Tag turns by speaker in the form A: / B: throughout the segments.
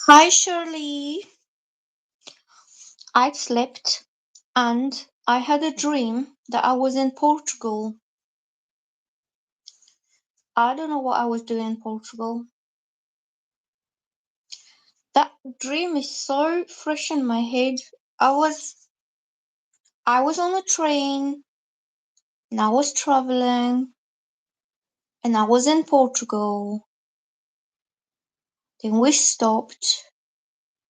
A: Hi, Shirley. I slept and I had a dream that I was in Portugal. I don't know what I was doing in Portugal. That dream is so fresh in my head. I was I was on a train and I was traveling and I was in Portugal. Then we stopped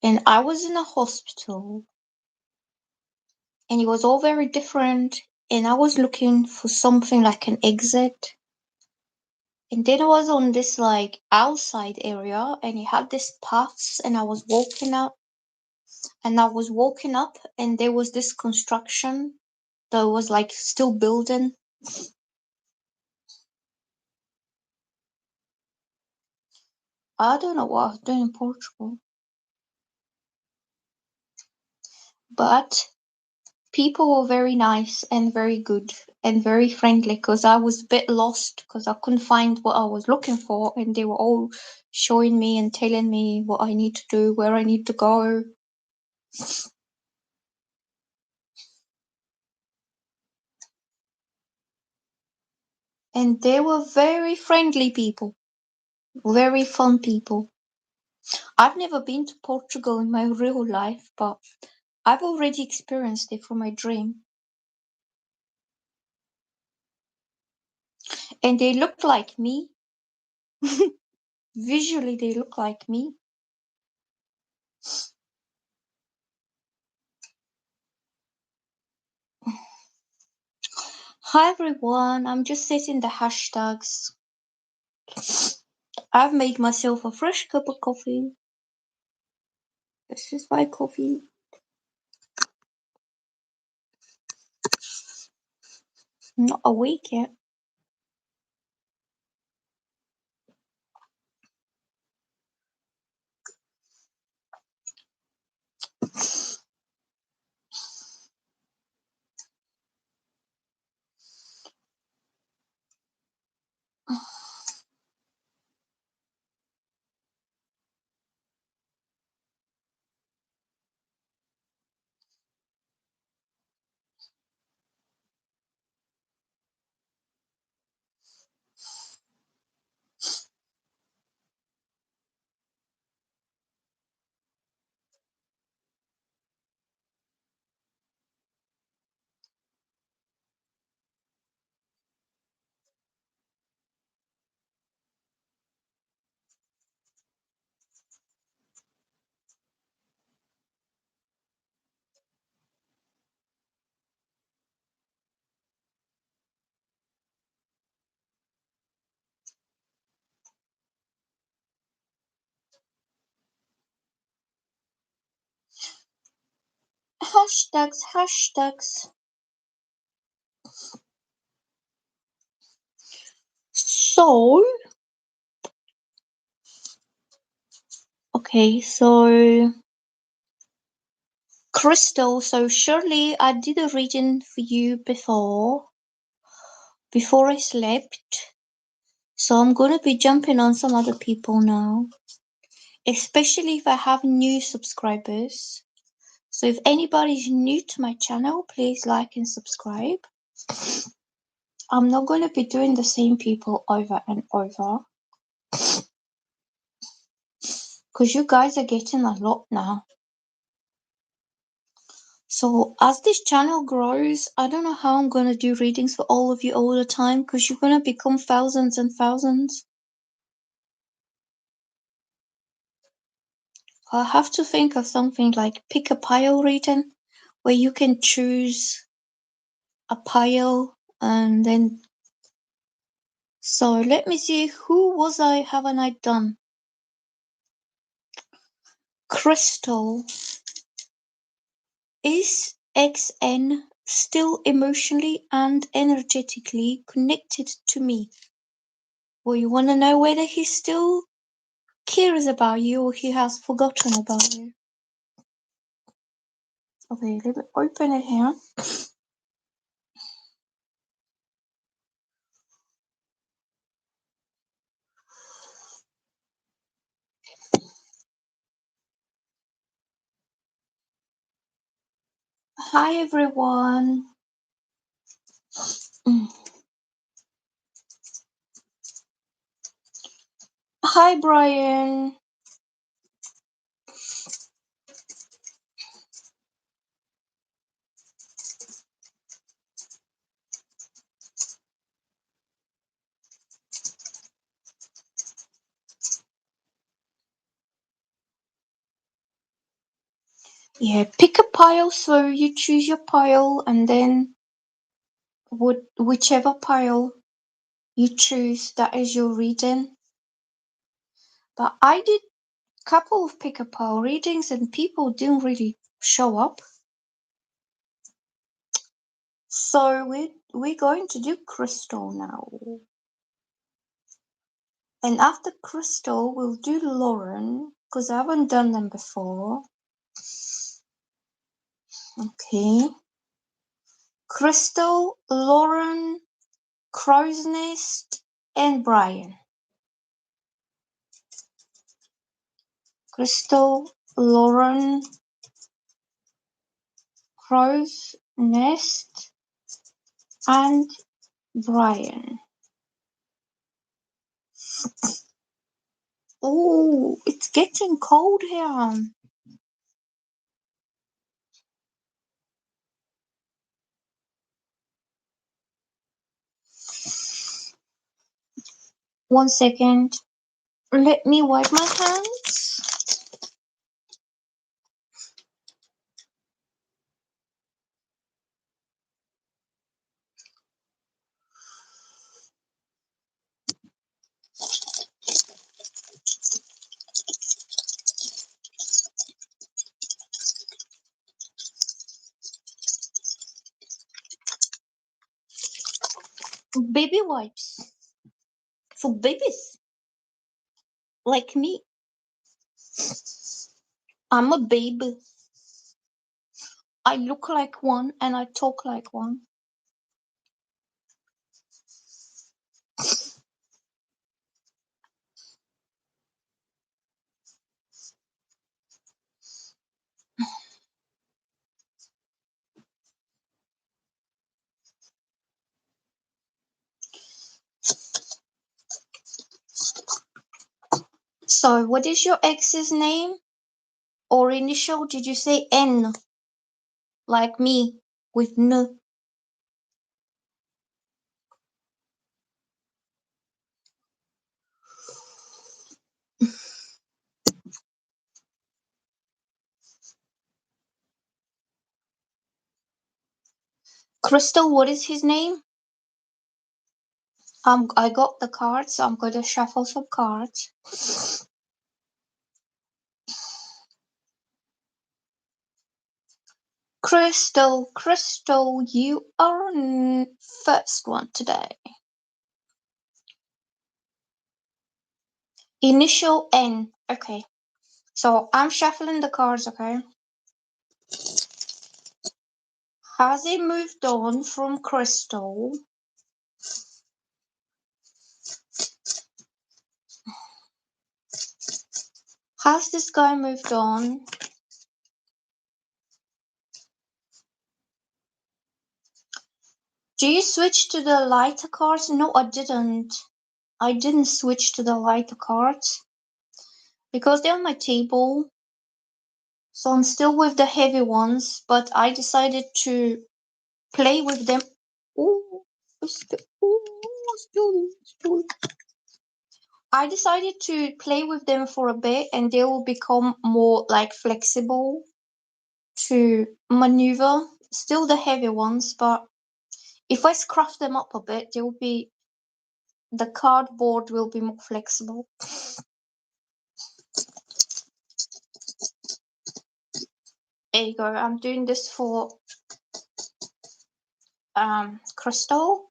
A: and I was in a hospital and it was all very different and I was looking for something like an exit. And then I was on this like outside area and it had this paths and I was walking up and there was this construction that was like still building. I don't know what I was doing in Portugal. But people were very nice and very good and very friendly because I was a bit lost because I couldn't find what I was looking for and they were all showing me and telling me what I need to do, where I need to go. And they were very friendly people, very fun people. I've never been to Portugal in my real life, but I've already experienced it from my dream. And they looked like me. Visually, they look like me. Hi everyone, I'm just setting the hashtags. I've made myself a fresh cup of coffee. This is my coffee. I'm not awake yet. Hashtags, hashtags. So, okay, so Crystal, so surely I did a reading for you before I slept. So I'm gonna be jumping on some other people now, especially if I have new subscribers. So if anybody's new to my channel, please like and subscribe. I'm not gonna be doing the same people over and over because you guys are getting a lot now. So as this channel grows, I don't know how I'm gonna do readings for all of you all the time because you're gonna become thousands and thousands. I have to think of something like pick a pile reading where you can choose a pile and then. So let me see, who was I, haven't I done? Crystal. Is XN still emotionally and energetically connected to me? Well, you want to know whether he still cares about you or he has forgotten about you. Okay, let me open it here. Hi everyone. Mm. Hi Brian. Yeah, pick a pile, so you choose your pile and then whichever pile you choose, that is your reading. But I did a couple of pick a pile readings and people didn't really show up. So we're going to do crystal now. And after crystal, we'll do Lauren, because I haven't done them before. Okay. Crystal, Lauren, Crow's Nest, and Brian. Crystal, Lauren, Crow's Nest, and Brian. Oh, it's getting cold here. One second. Let me wipe my hands. Baby wipes. For babies. Like me. I'm a baby. I look like one and I talk like one. So, what is your ex's name or initial? Did you say N? Like me with N? Crystal, what is his name? I got the cards, so I'm gonna shuffle some cards. Crystal, Crystal, you are first one today. Initial N. Okay. So I'm shuffling the cards, okay? Has he moved on from Crystal? Has this guy moved on? Do you switch to the lighter cards? No, I didn't. I didn't switch to the lighter cards because they're on my table. So I'm still with the heavy ones, but I decided to play with them. Ooh, I decided to play with them for a bit and they will become more like flexible to maneuver. Still the heavy ones, but if I scruff them up a bit, they will be the cardboard will be more flexible. There you go. I'm doing this for Crystal.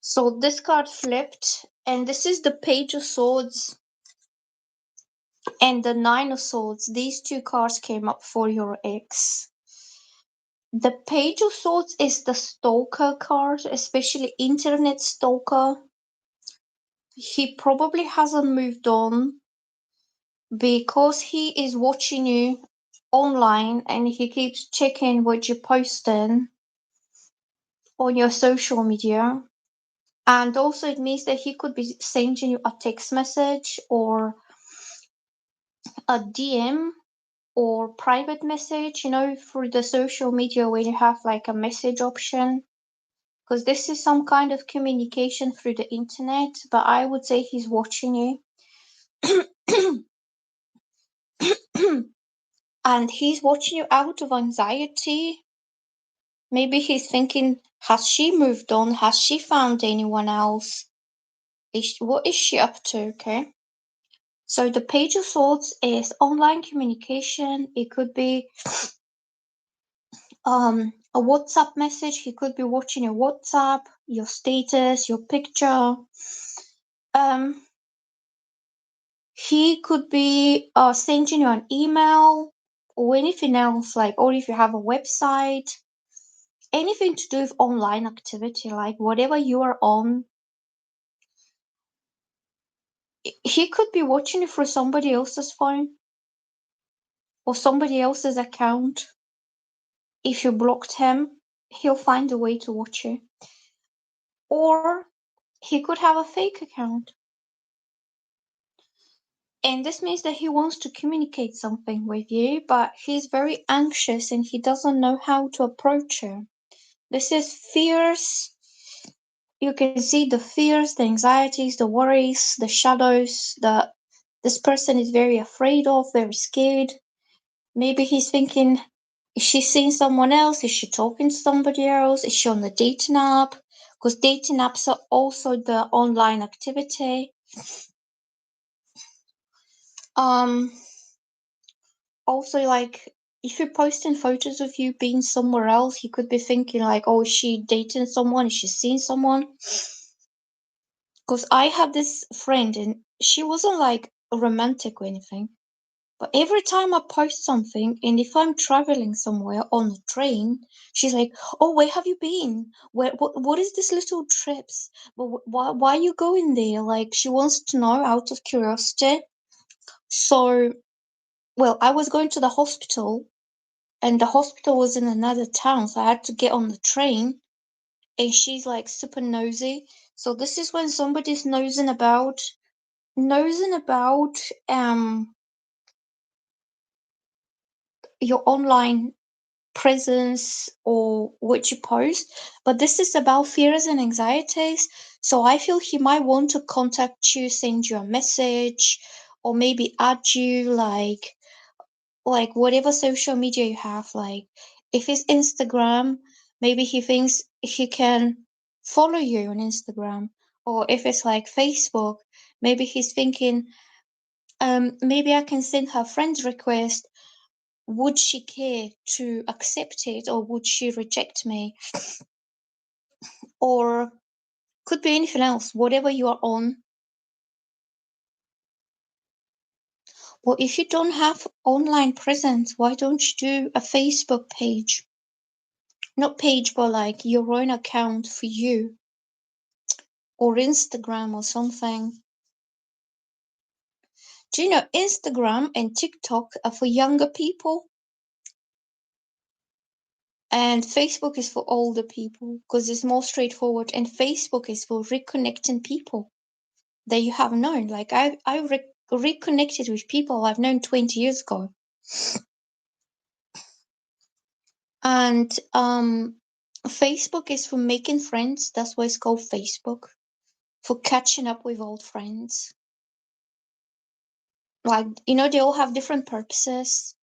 A: So this card flipped, and this is the Page of Swords and the Nine of Swords. These two cards came up for your ex. The Page of Swords is the stalker card, especially internet stalker. He probably hasn't moved on because he is watching you online and he keeps checking what you're posting on your social media. And also, it means that he could be sending you a text message or a DM or private message, through the social media when you have like a message option. Because this is some kind of communication through the internet, but I would say he's watching you. And he's watching you out of anxiety. Maybe he's thinking, has she moved on? Has she found anyone else? What is she up to? Okay. So the Page of Swords is online communication. It could be a WhatsApp message. He could be watching your WhatsApp, your status, your picture. Um, he could be sending you an email or anything else, or if you have a website, anything to do with online activity, like whatever you are on. He could be watching you through somebody else's phone or somebody else's account. If you blocked him, he'll find a way to watch you. Or he could have a fake account. And this means that he wants to communicate something with you, but he's very anxious and he doesn't know how to approach you. This is fears. You can see the fears, the anxieties, the worries, the shadows that this person is very afraid of, very scared. Maybe he's thinking, is she seeing someone else? Is she talking to somebody else? Is she on the dating app? Because dating apps are also the online activity. Also, if you're posting photos of you being somewhere else, you could be thinking oh, is she dating someone? Is she seeing someone? Because I had this friend and she wasn't romantic or anything. But every time I post something, and if I'm traveling somewhere on the train, she's like, "Oh, where have you been? What is this little trips? Why are you going there?" She wants to know out of curiosity. So, well, I was going to the hospital, and the hospital was in another town, so I had to get on the train. And she's super nosy. So this is when somebody's nosing about your online presence or what you post, but this is about fears and anxieties. So I feel he might want to contact you, send you a message, or maybe add you whatever social media you have. If it's Instagram, maybe he thinks he can follow you on Instagram. Or if it's Facebook, maybe he's thinking, maybe I can send her friend's request. Would she care to accept it, or would she reject me? Or could be anything else, whatever you are on. Well, if you don't have online presence, why don't you do a Facebook page? Not page, but your own account for you, or Instagram or something. Do you know Instagram and TikTok are for younger people? And Facebook is for older people because it's more straightforward. And Facebook is for reconnecting people that you have known. I reconnected with people I've known 20 years ago. And Facebook is for making friends. That's why it's called Facebook. For catching up with old friends. They all have different purposes.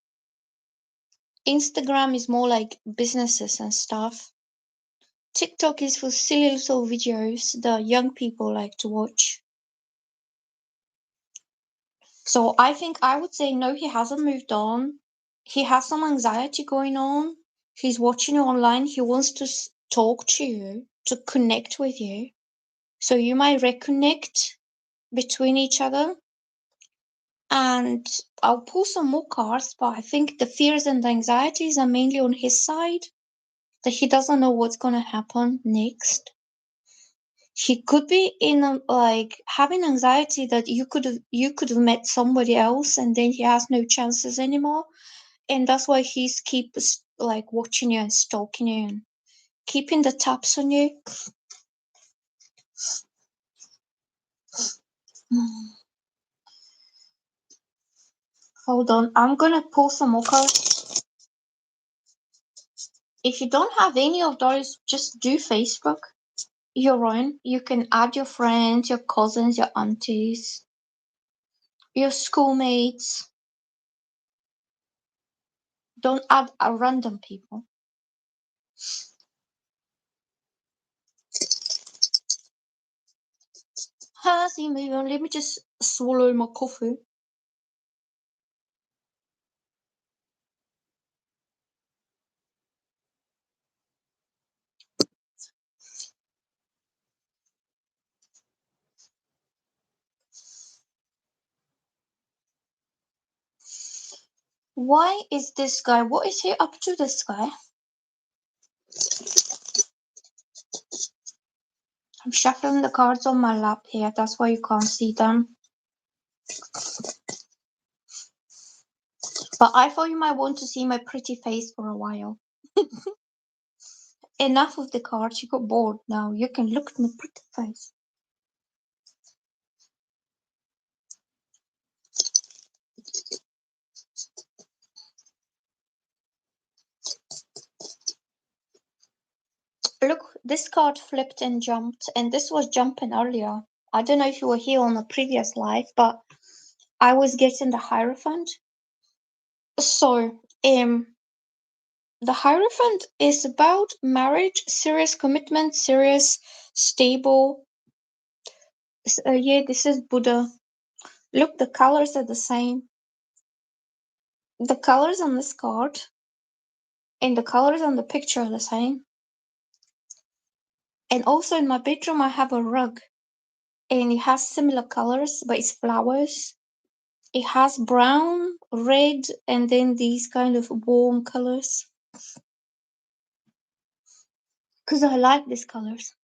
A: Instagram is more like businesses and stuff. TikTok is for silly little videos that young people like to watch. So I think I would say no, he hasn't moved on. He has some anxiety going on. He's watching you online. He wants to talk to you, to connect with you. So you might reconnect between each other. And I'll pull some more cards, but I think the fears and the anxieties are mainly on his side, that he doesn't know what's going to happen next. He could be in having anxiety that you could have met somebody else and then he has no chances anymore. And that's why he's keeps like watching you and stalking you and keeping the tabs on you. Hold on, I'm gonna pull some more cards. If you don't have any of those, just do Facebook. Your own. You can add your friends, your cousins, your aunties, your schoolmates. Don't add a random people. See, maybe let me just swallow my coffee. Why is this guy? What is he up to, this guy? I'm shuffling the cards on my lap here. That's why you can't see them. But I thought you might want to see my pretty face for a while. Enough of the cards. You got bored now. You can look at my pretty face. Look, this card flipped and jumped, and this was jumping earlier. I don't know if you were here on the previous live, but I was getting the Hierophant. So, the Hierophant is about marriage, serious commitment, serious, stable. Yeah, this is Buddha. Look, the colors are the same. The colors on this card and the colors on the picture are the same. And also in my bedroom, I have a rug, and it has similar colors, but it's flowers. It has brown, red, and then these kind of warm colors. Because I like these colors.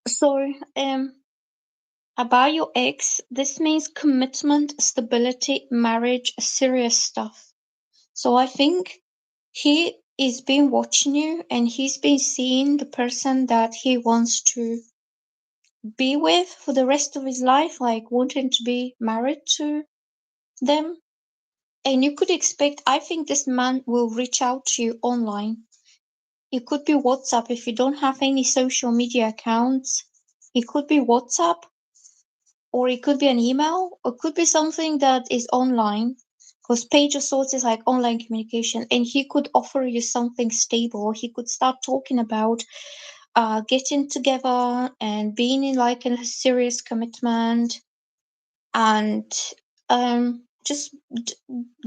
A: So, about your ex, this means commitment, stability, marriage, serious stuff. So I think he is been watching you and he's been seeing the person that he wants to be with for the rest of his life, like wanting to be married to them. And you could expect, I think this man will reach out to you online. It could be WhatsApp if you don't have any social media accounts. It could be WhatsApp, or it could be an email, or it could be something that is online. Because Page of Swords is like online communication, and he could offer you something stable. He could start talking about getting together and being in like a serious commitment, and just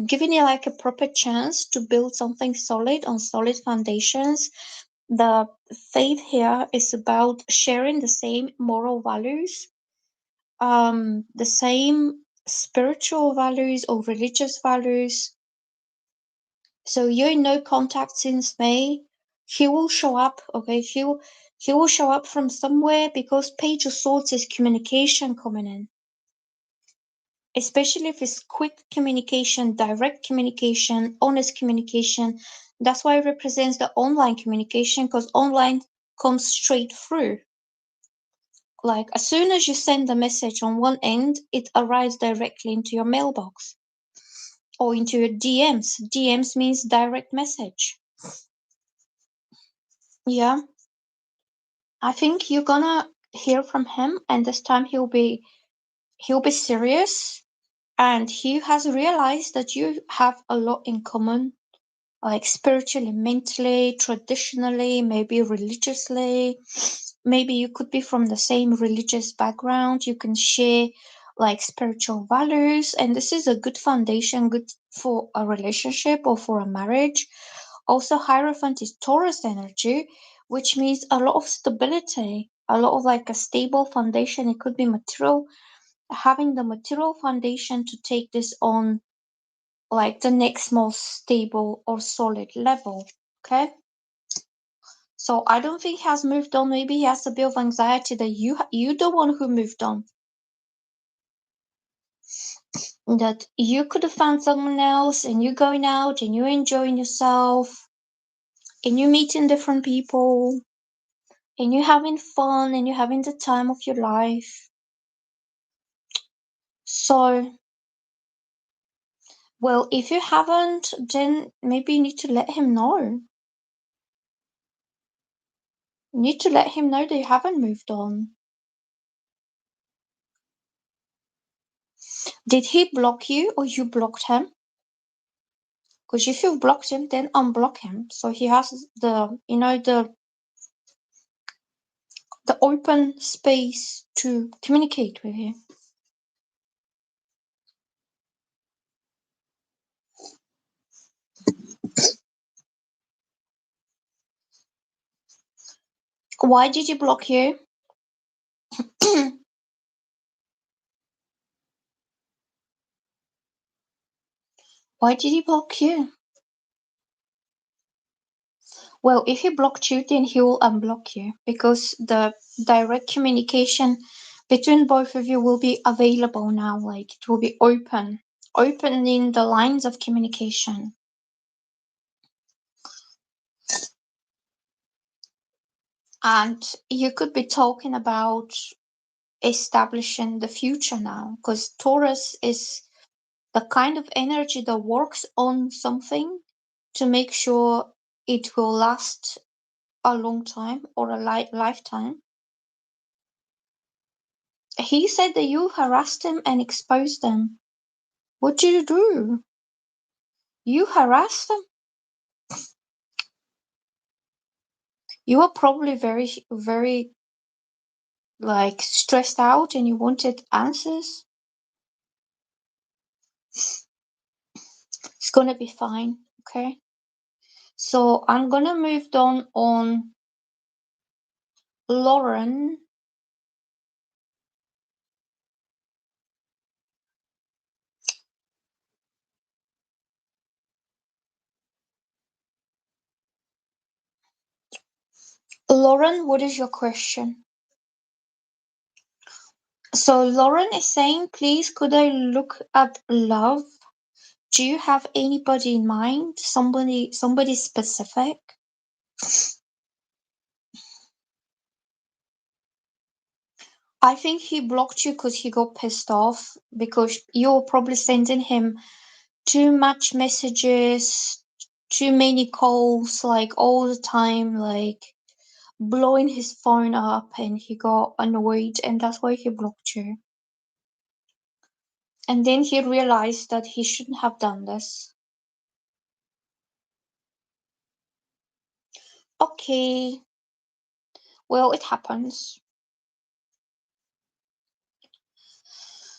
A: giving you like a proper chance to build something solid on solid foundations. The faith here is about sharing the same moral values, the same spiritual values or religious values. So you're in no contact since May. He will show up, okay? He will show up from somewhere, because Page of Swords is communication coming in. Especially if it's quick communication, direct communication, honest communication. That's why it represents the online communication, because online comes straight through. Like as soon as you send a message on one end, it arrives directly into your mailbox or into your DMs. DMs means direct message. Yeah. I think you're gonna hear from him, and this time he'll be serious, and he has realized that you have a lot in common, like spiritually, mentally, traditionally, maybe religiously. Maybe you could be from the same religious background. You can share like spiritual values, and this is a good foundation, good for a relationship or for a marriage. Also, Hierophant is Taurus energy, which means a lot of stability, a lot of like a stable foundation. It could be material, having the material foundation to take this on like the next most stable or solid level. Okay. So I don't think he has moved on. Maybe he has a bit of anxiety that you the one who moved on. that you could have found someone else and you're going out and you're enjoying yourself and you're meeting different people and you're having fun and you're having the time of your life. So, well, if you haven't, then maybe you need to let him know. You need to let him know that you haven't moved on. Did he block you or you blocked him? Because if you've blocked him, then unblock him. So he has the open space to communicate with you. Why did he block you? Why did he block you? Well, if he blocked you, then he will unblock you because the direct communication between both of you will be available now. Like it will be opening the lines of communication. And you could be talking about establishing the future now because Taurus is the kind of energy that works on something to make sure it will last a long time or a lifetime. He said that you harassed him and exposed him. What did you do? You harassed him? You were probably very, very like stressed out and you wanted answers. It's gonna be fine, okay? So I'm gonna move on Lauren. Lauren, what is your question? So Lauren is saying, please could I look at love? Do you have anybody in mind? Somebody specific? I think he blocked you because he got pissed off because you were probably sending him too much messages, too many calls, like all the time, like blowing his phone up, and he got annoyed, and that's why he blocked you. And then he realized that he shouldn't have done this. Okay, well, it happens.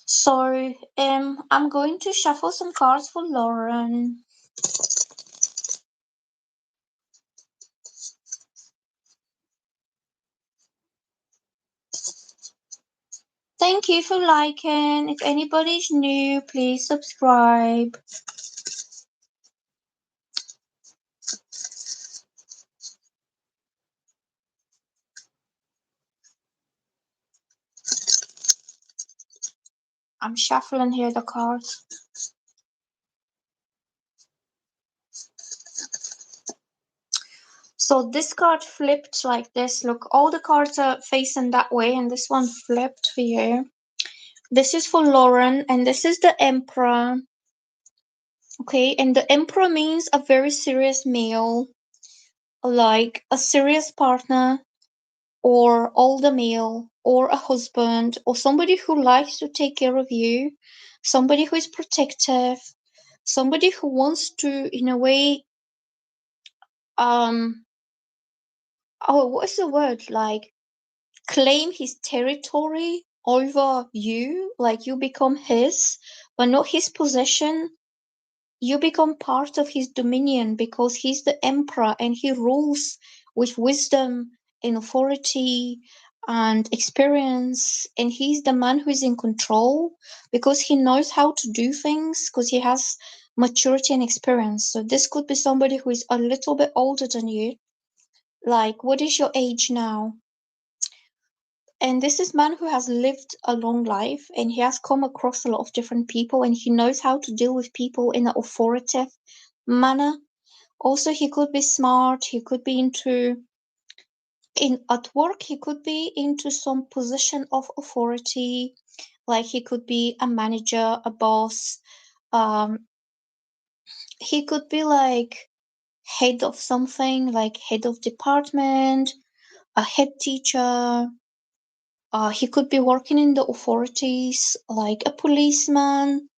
A: So, I'm going to shuffle some cards for Lauren. Thank you for liking. If anybody's new, please subscribe. I'm shuffling here the cards. So this card flipped like this. Look, all the cards are facing that way, and this one flipped for you. This is for Lauren, and this is the Emperor. Okay, and the Emperor means a very serious male, like a serious partner, or older male, or a husband, or somebody who likes to take care of you, somebody who is protective, somebody who wants to, in a way, what's the word? Like, claim his territory over you, like you become his, but not his possession. You become part of his dominion because he's the emperor and he rules with wisdom and authority and experience. And he's the man who is in control because he knows how to do things because he has maturity and experience. So this could be somebody who is a little bit older than you. Like, what is your age now? And this is man who has lived a long life and he has come across a lot of different people and he knows how to deal with people in an authoritative manner. Also, he could be smart, he could be into in at work, he could be into some position of authority, like he could be a manager, a boss, um, he could be like head of something, like head of department, a head teacher. He could be working in the authorities, like a policeman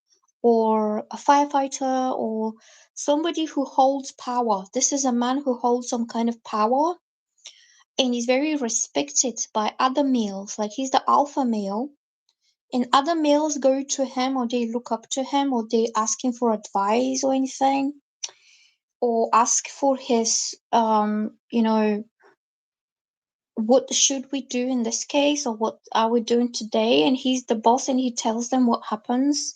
A: or a firefighter or somebody who holds power. This is a man who holds some kind of power and is very respected by other males. Like he's the alpha male, and other males go to him or they look up to him or they ask him for advice or anything or ask for his what should we do in this case or what are we doing today, and he's the boss and he tells them what happens.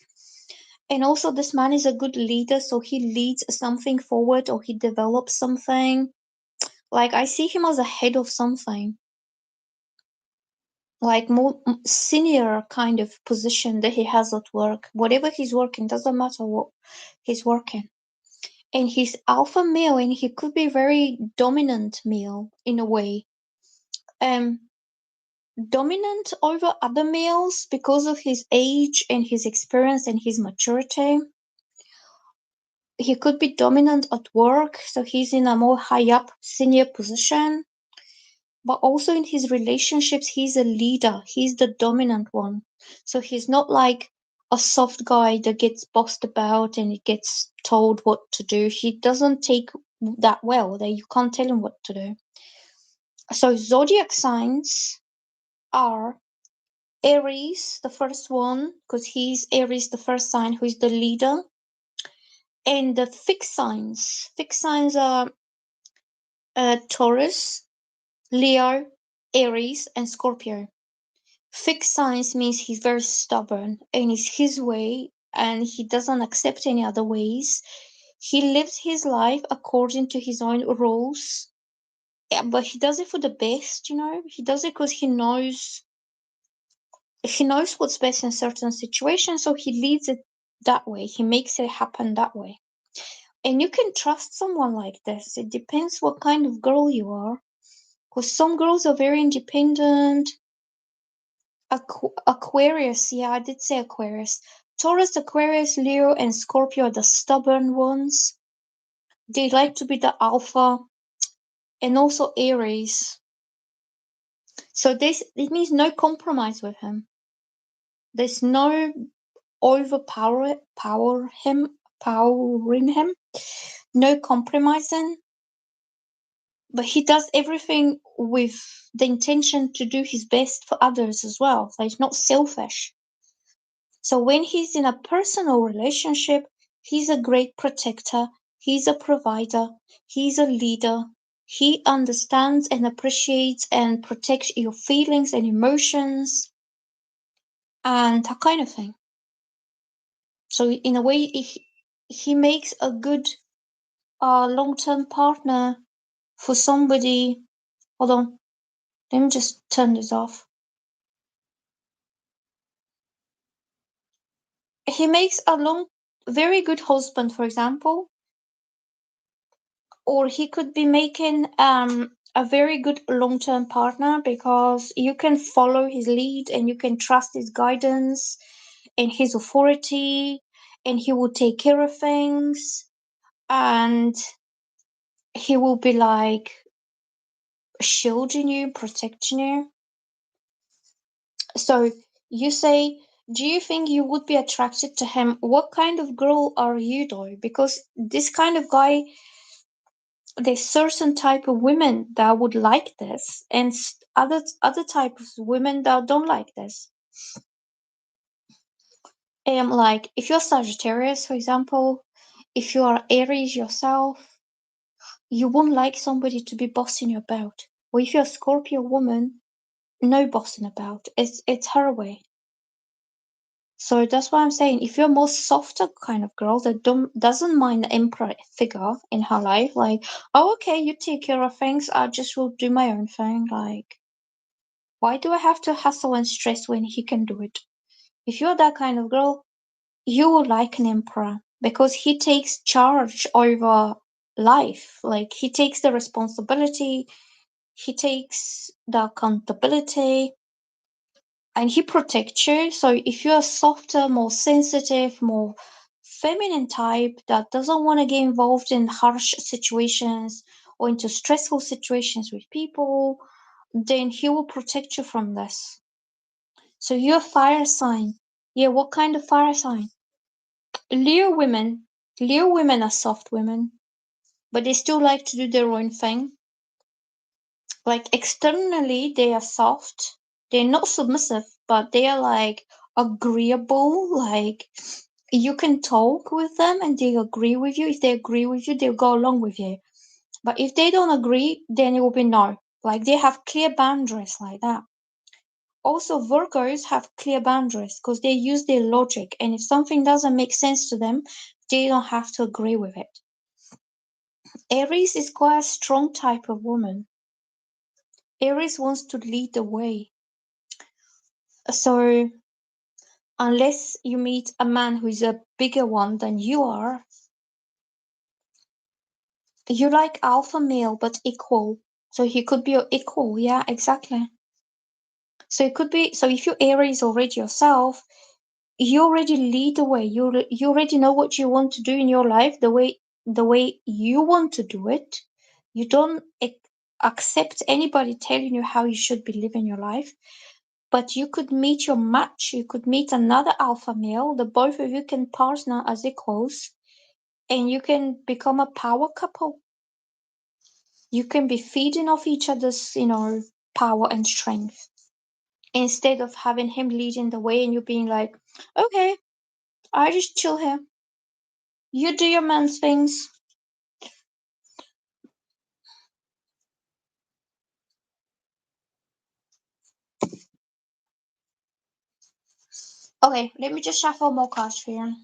A: And also this man is a good leader, so he leads something forward or he develops something. Like I see him as a head of something, like more senior kind of position that he has at work. Whatever he's working, doesn't matter what he's working. And he's alpha male and he could be very dominant male in a way. Um Dominant over other males because of his age and his experience and his maturity. He could be dominant at work, so he's in a more high up senior position. But also in his relationships, he's a leader. He's the dominant one. So he's not like a soft guy that gets bossed about and he gets told what to do. He doesn't take that well. That you can't tell him what to do. So zodiac signs are Aries, the first one, because he's Aries, the first sign, who is the leader. And the fixed signs. Fixed signs are Taurus, Leo, Aries, and Scorpio. Fixed signs means he's very stubborn and it's his way and he doesn't accept any other ways. He lives his life according to his own rules. Yeah, but he does it for the best, you know? He does it because he knows what's best in certain situations, so he leads it that way. He makes it happen that way. And you can trust someone like this. It depends what kind of girl you are. Because some girls are very independent. Aquarius, yeah, I did say Aquarius. Taurus, Aquarius, Leo, and Scorpio are the stubborn ones. They like to be the alpha. And also Aries. So this it means no compromise with him. There's no powering him, no compromising. But he does everything with the intention to do his best for others as well. So he's not selfish. So when he's in a personal relationship, he's a great protector, he's a provider, he's a leader. He understands and appreciates and protects your feelings and emotions and that kind of thing. So in a way, he makes a good long-term partner for somebody. Hold on, let me just turn this off. He makes a very good husband, for example, or he could be making a very good long-term partner because you can follow his lead and you can trust his guidance and his authority, and he will take care of things, and he will be like shielding you, protecting you. So you say, do you think you would be attracted to him? What kind of girl are you though? Because this kind of guy, there's certain type of women that would like this, and other type of women that don't like this. Like if you're Sagittarius, for example, if you are Aries yourself, you won't like somebody to be bossing you about. Or if you're a Scorpio woman, no bossing about. It's her way. So that's why I'm saying if you're a more softer kind of girl that doesn't mind the emperor figure in her life, like, oh okay, you take care of things, I just will do my own thing, like Why do I have to hustle and stress when he can do it? If you're that kind of girl, you will like an emperor because he takes charge over life. Like he takes the responsibility, he takes the accountability, and he protects you. So if you're softer, more sensitive, more feminine type that doesn't want to get involved in harsh situations or into stressful situations with people, then he will protect you from this. So you're a fire sign. Yeah, what kind of fire sign? Leo women. Leo women are soft women, but they still like to do their own thing. Like externally, they are soft. They're not submissive, but they are like agreeable. Like you can talk with them and they agree with you. If they agree with you, they'll go along with you. But if they don't agree, then it will be no. Like they have clear boundaries like that. Also, Virgos have clear boundaries because they use their logic, and if something doesn't make sense to them, they don't have to agree with it. Aries is quite a strong type of woman. Aries wants to lead the way. So, unless you meet a man who is a bigger one than you are, you like alpha male but equal. So he could be your equal. Yeah, exactly. So it could be. So if you're Aries already yourself, you already lead the way. You already know what you want to do in your life, the way you want to do it. You don't accept anybody telling you how you should be living your life. But you could meet your match. You could meet another alpha male. The both of you can partner as equals, and you can become a power couple. You can be feeding off each other's, power and strength instead of having him leading the way and you being like, okay, I just chill here. You do your man's things. Okay, let me just shuffle more cards for you.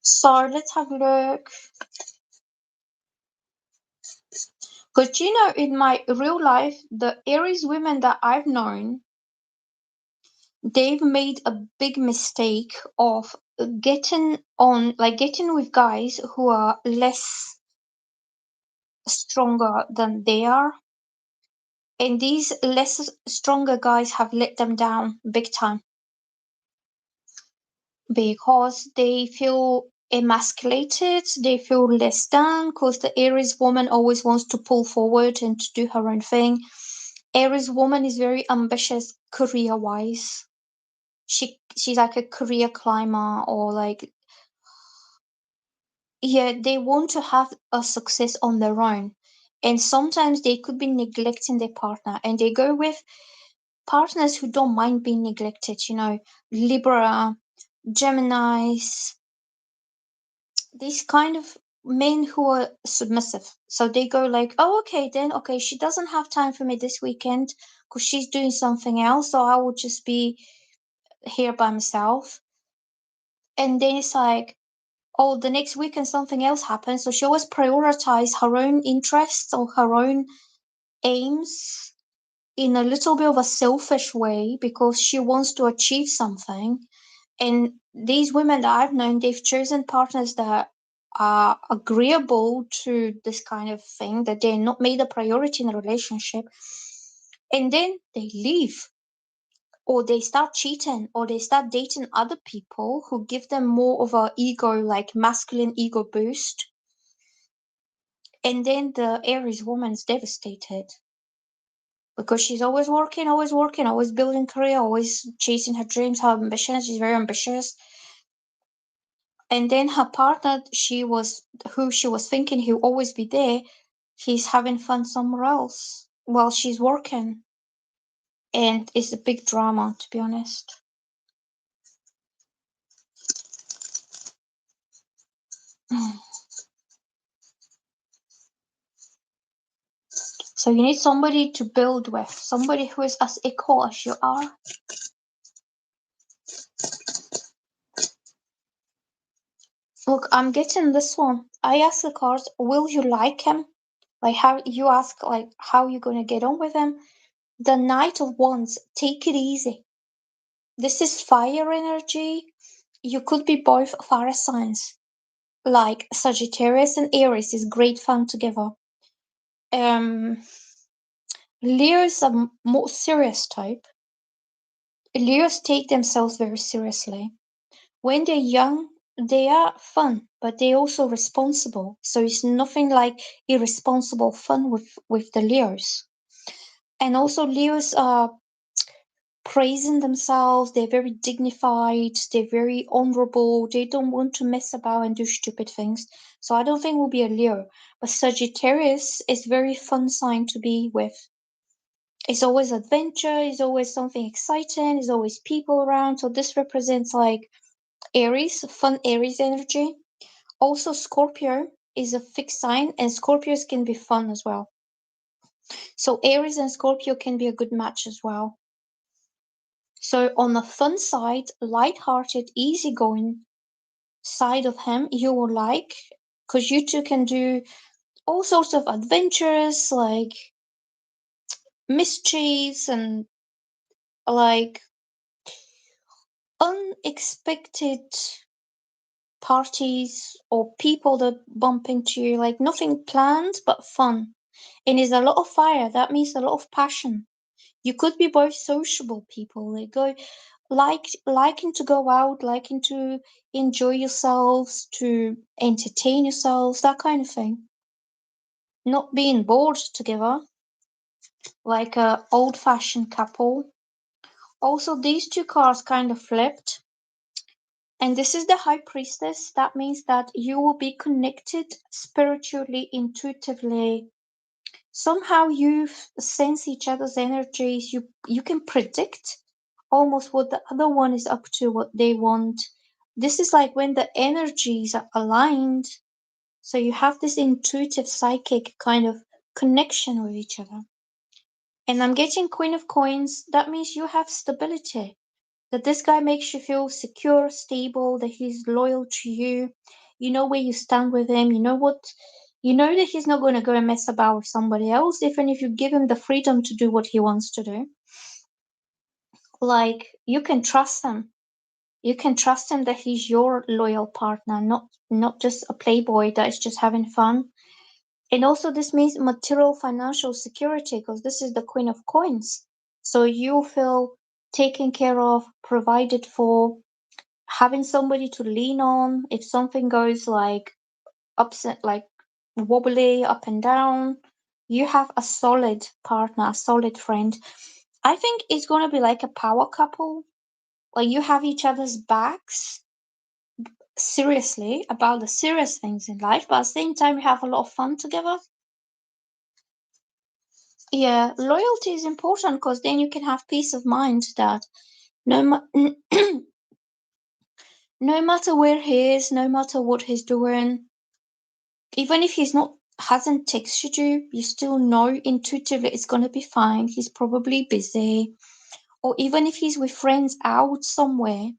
A: So let's have a look. Because in my real life, the Aries women that I've known, they've made a big mistake of getting with guys who are less stronger than they are. And these less stronger guys have let them down big time because they feel emasculated, they feel less than because the Aries woman always wants to pull forward and to do her own thing. Aries woman is very ambitious career wise. She's like a career climber or like, yeah, they want to have a success on their own. And sometimes they could be neglecting their partner and they go with partners who don't mind being neglected, Libra, Geminis, these kind of men who are submissive. So they go like, oh, okay, then, okay, she doesn't have time for me this weekend because she's doing something else, so I will just be here by myself. And then it's like, oh, the next weekend something else happens. So she always prioritize her own interests or her own aims in a little bit of a selfish way because she wants to achieve something. And these women that I've known, they've chosen partners that are agreeable to this kind of thing, that they're not made a priority in a relationship. And then they leave, or they start cheating, or they start dating other people who give them more of a ego, like masculine ego boost. And then the Aries woman is devastated because she's always working, always building career, always chasing her dreams, her ambitions. She's very ambitious. And then her partner, who she was thinking he'll always be there, he's having fun somewhere else while she's working. And it's a big drama, to be honest. So you need somebody to build with, somebody who is as equal as you are. Look, I'm getting this one. I ask the cards, will you like him? Like how you ask, like how you gonna get on with him? The Knight of Wands, take it easy. This is fire energy. You could be both fire signs. Like Sagittarius and Aries is great fun together. Leo is a more serious type. Leos take themselves very seriously. When they're young, they are fun, but they're also responsible. So it's nothing like irresponsible fun with the Leos. And also Leos are praising themselves, they're very dignified, they're very honorable, they don't want to mess about and do stupid things. So I don't think we'll be a Leo. But Sagittarius is very fun sign to be with. It's always adventure, it's always something exciting, there's always people around. So this represents like Aries, fun Aries energy. Also Scorpio is a fixed sign and Scorpios can be fun as well. So Aries and Scorpio can be a good match as well. So on the fun side, light-hearted, easygoing side of him, you will like, because you two can do all sorts of adventures, like mischiefs and like unexpected parties or people that bump into you, like nothing planned but fun. And is a lot of fire, that means a lot of passion. You could be both sociable people. They go liking to go out, liking to enjoy yourselves, to entertain yourselves, that kind of thing. Not being bored together, like a old-fashioned couple. Also, these two cards kind of flipped. And this is the High Priestess. That means that you will be connected spiritually, intuitively. Somehow you sense each other's energies. You can predict almost what the other one is up to, what they want. This is like when the energies are aligned. So you have this intuitive psychic kind of connection with each other. And I'm getting Queen of Coins. That means you have stability. That this guy makes you feel secure, stable, that he's loyal to you. You know where you stand with him. You know that he's not going to go and mess about with somebody else, even if you give him the freedom to do what he wants to do. Like, you can trust him. You can trust him that he's your loyal partner, not just a playboy that is just having fun. And also this means material financial security, because this is the Queen of Coins. So you feel taken care of, provided for, having somebody to lean on if something goes like upset, like wobbly up and down. You have a solid partner, a solid friend. I think it's going to be like a power couple. Like you have each other's backs seriously about the serious things in life, but at the same time, you have a lot of fun together. Yeah, loyalty is important because then you can have peace of mind that no, no matter where he is, no matter what he's doing, even if he's not hasn't texted you, you still know intuitively it's gonna be fine. He's probably busy, or even if he's with friends out somewhere,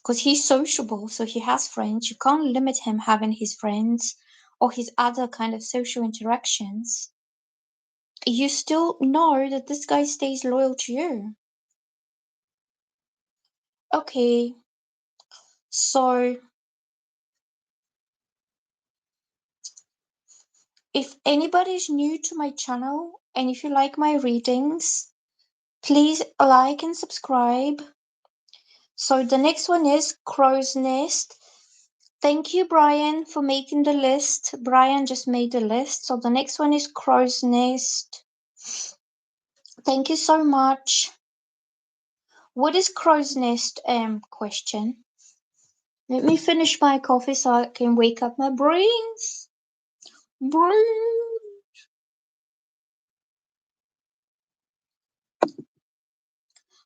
A: because he's sociable, so he has friends. You can't limit him having his friends or his other kind of social interactions. You still know that this guy stays loyal to you. Okay, so if anybody's new to my channel and if you like my readings, please like and subscribe. So the next one is Crow's Nest. Thank you, Brian, for making the list. Brian just made the list. So the next one is Crow's Nest. Thank you so much. What is Crow's Nest? Question. Let me finish my coffee so I can wake up my brains.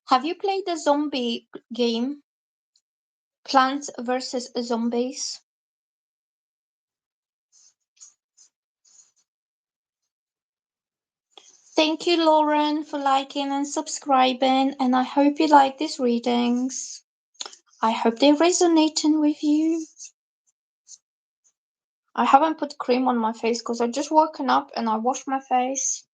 A: Have you played the zombie game? Plants versus Zombies? Thank you, Lauren, for liking and subscribing, and I hope you like these readings. I hope they're resonating with you. I haven't put cream on my face because I just woken up and I washed my face.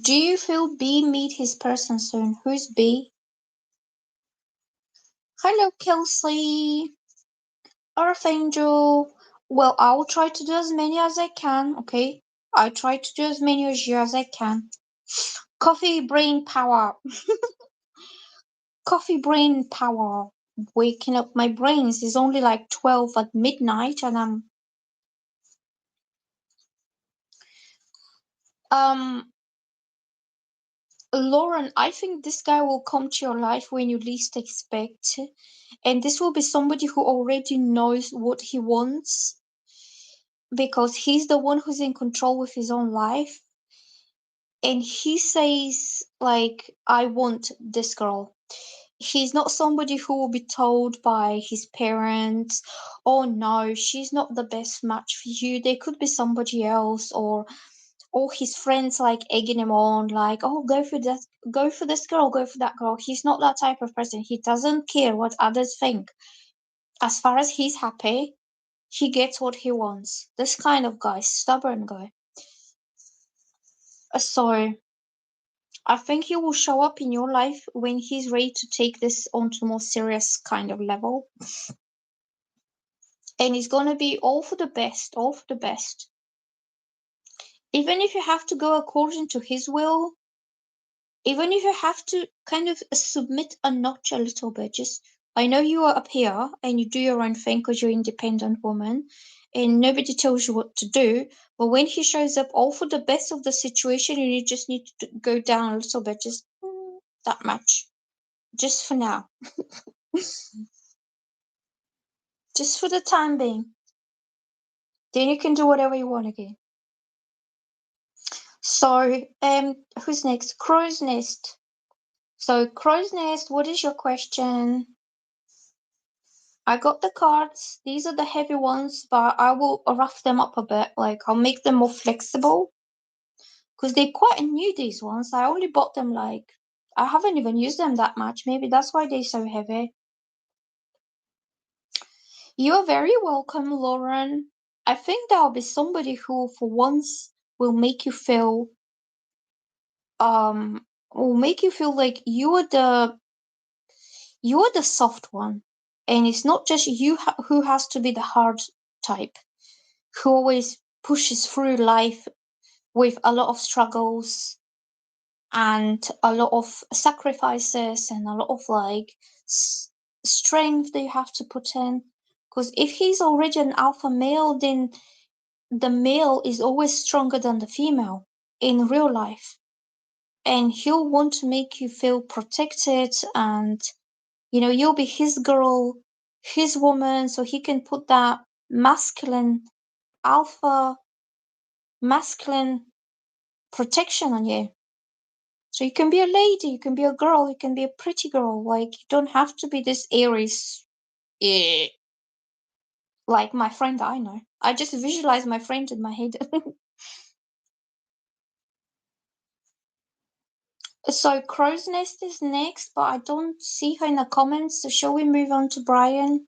A: Do you feel B meet his person soon? Who's B? Hello, Kelsey. Archangel. Well, I will try to do as many as I can, okay? I try to do as many as you as I can. Coffee brain power. Coffee brain power. Waking up my brains is only like 12 at midnight and um Lauren, I think this guy will come to your life when you least expect. And this will be somebody who already knows what he wants because he's the one who's in control with his own life. And he says, like, I want this girl. He's not somebody who will be told by his parents, oh no, she's not the best match for you. There could be somebody else, or his friends like egging him on, like, oh, go for that, go for this girl, go for that girl. He's not that type of person. He doesn't care what others think. As far as he's happy, he gets what he wants. This kind of guy, stubborn guy. So I think he will show up in your life when he's ready to take this onto a more serious kind of level. And he's gonna be all for the best, all for the best. Even if you have to go according to his will, even if you have to kind of submit a notch a little bit, just I know you are up here and you do your own thing because you're an independent woman and nobody tells you what to do. But when he shows up all for the best of the situation, you just need to go down a little bit, just that much. Just for now. Just for the time being. Then you can do whatever you want again. So, who's next? Crow's Nest. So, Crow's Nest, what is your question? I got the cards. These are the heavy ones, but I will rough them up a bit. Like, I'll make them more flexible. Because they're quite new, these ones. I only bought them, like, I haven't even used them that much. Maybe that's why they're so heavy. You're very welcome, Lauren. I think there'll be somebody who, for once, will make you feel um will make you feel like you're the soft one, and it's not just you who has to be the hard type, who always pushes through life with a lot of struggles and a lot of sacrifices and a lot of like strength that you have to put in. Because if he's already an alpha male, then the male is always stronger than the female in real life, and he'll want to make you feel protected, and you'll be his girl, his woman, so he can put that masculine, alpha, masculine protection on you. So you can be a lady, you can be a girl, you can be a pretty girl. Like, you don't have to be this Aries, like my friend I know. I just visualize my friend in my head. So Crow's Nest is next, but I don't see her in the comments. So shall we move on to Brian?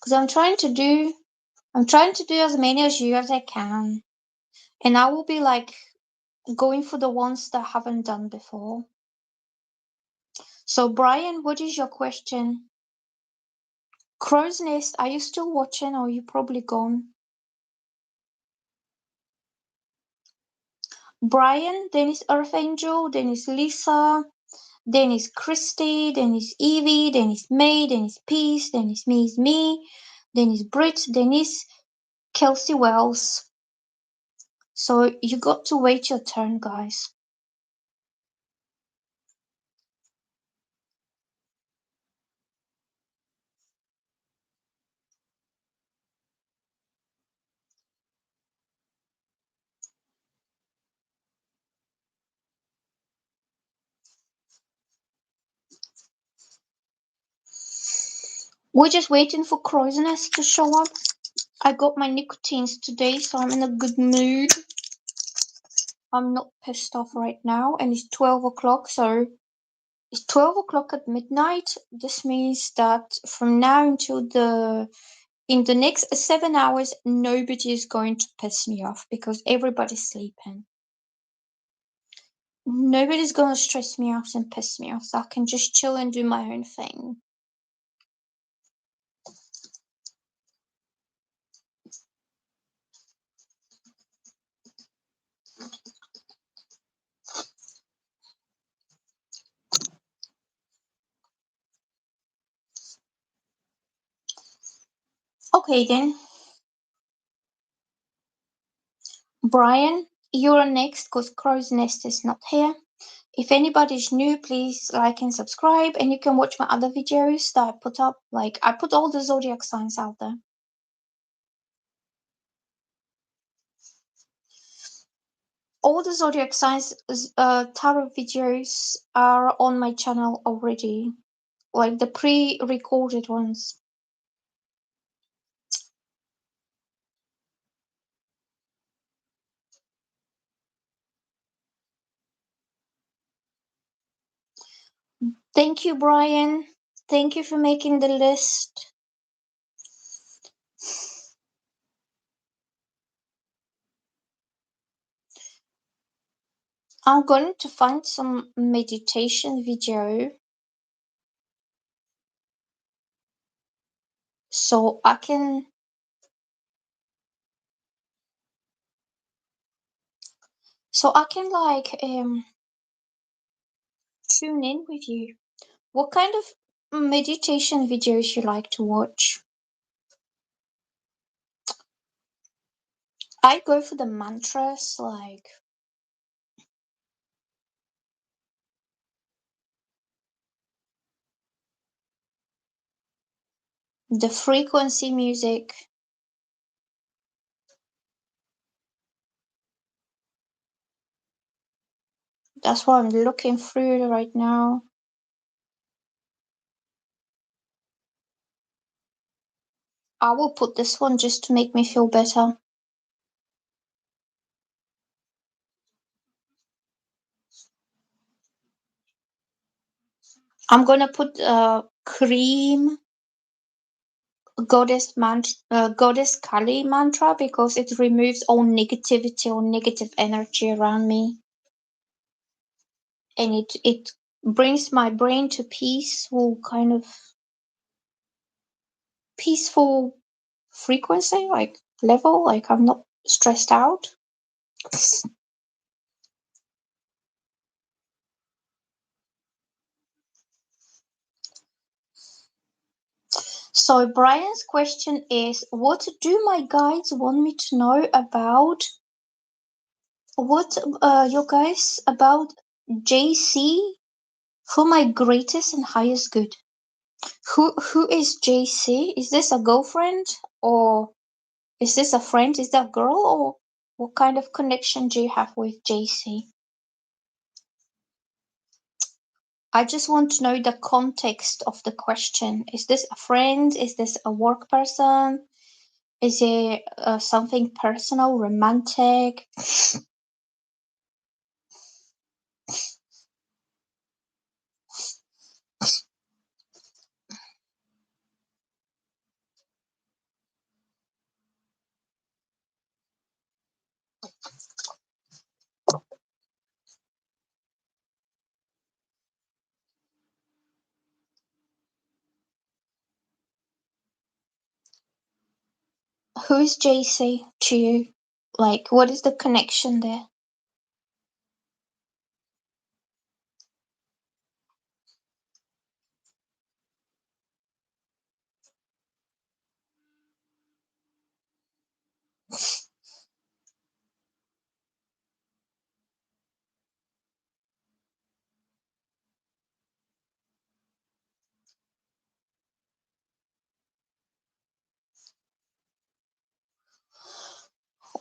A: Because I'm trying to do as many as you as I can. And I will be like going for the ones that I haven't done before. So Brian, what is your question? Crow's Nest, are you still watching or are you probably gone? Brian, then is Earthangel, then is Lisa, then is Christy, then is Evie, then is May, then is Peace, then is me, then is Brit, then is Kelsey Wells. So you got to wait your turn, guys. We're just waiting for Croisiness to show up. I got my nicotines today, so I'm in a good mood. I'm not pissed off right now, and it's 12 o'clock, so it's 12 o'clock at midnight. This means that from now until in the next 7 hours, nobody is going to piss me off because everybody's sleeping. Nobody's going to stress me out and piss me off, so I can just chill and do my own thing. Okay then. Brian, you're next because Crow's Nest is not here. If anybody's new, please like and subscribe, and you can watch my other videos that I put up. Like, I put all the zodiac signs out there. All the zodiac signs tarot videos are on my channel already, like the pre-recorded ones. Thank you, Brian. Thank you for making the list. I'm going to find some meditation video so I can like tune in with you. What kind of meditation videos you like to watch? I go for the mantras, like the frequency music. That's what I'm looking through right now. I will put this one just to make me feel better. I'm gonna put Cream Goddess Kali mantra because it removes all negativity or negative energy around me, and it brings my brain to peaceful kind of peaceful frequency, like level, like I'm not stressed out. So Brian's question is, what do my guides want me to know about what you guys about JC for my greatest and highest good? Who is JC? Is this a girlfriend, or is this a friend? Is that a girl, or what kind of connection do you have with JC? I just want to know the context of the question. Is this a friend? Is this a work person? Is it something personal, romantic? Who is JC to you? Like, what is the connection there?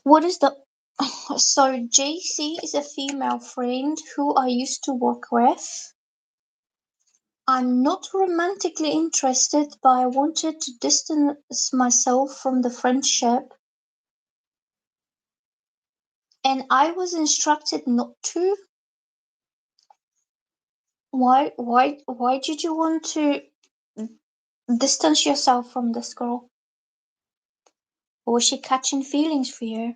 A: What is the so JC is a female friend who I used to work with. I'm not romantically interested, but I wanted to distance myself from the friendship, and I was instructed not to. Why did you want to distance yourself from this girl? Was she catching feelings for you?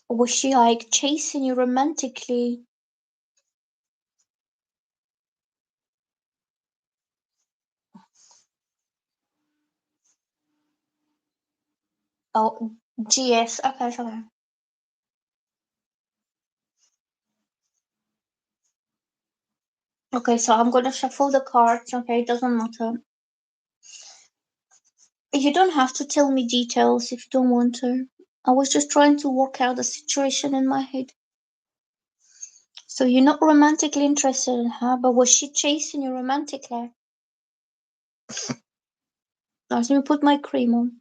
A: Was she like chasing you romantically? Oh, GS. Okay, okay. Okay, so I'm gonna shuffle the cards. Okay, it doesn't matter. You don't have to tell me details if you don't want to. I was just trying to work out the situation in my head. So you're not romantically interested in her, but was she chasing you romantically? Now let me put my cream on.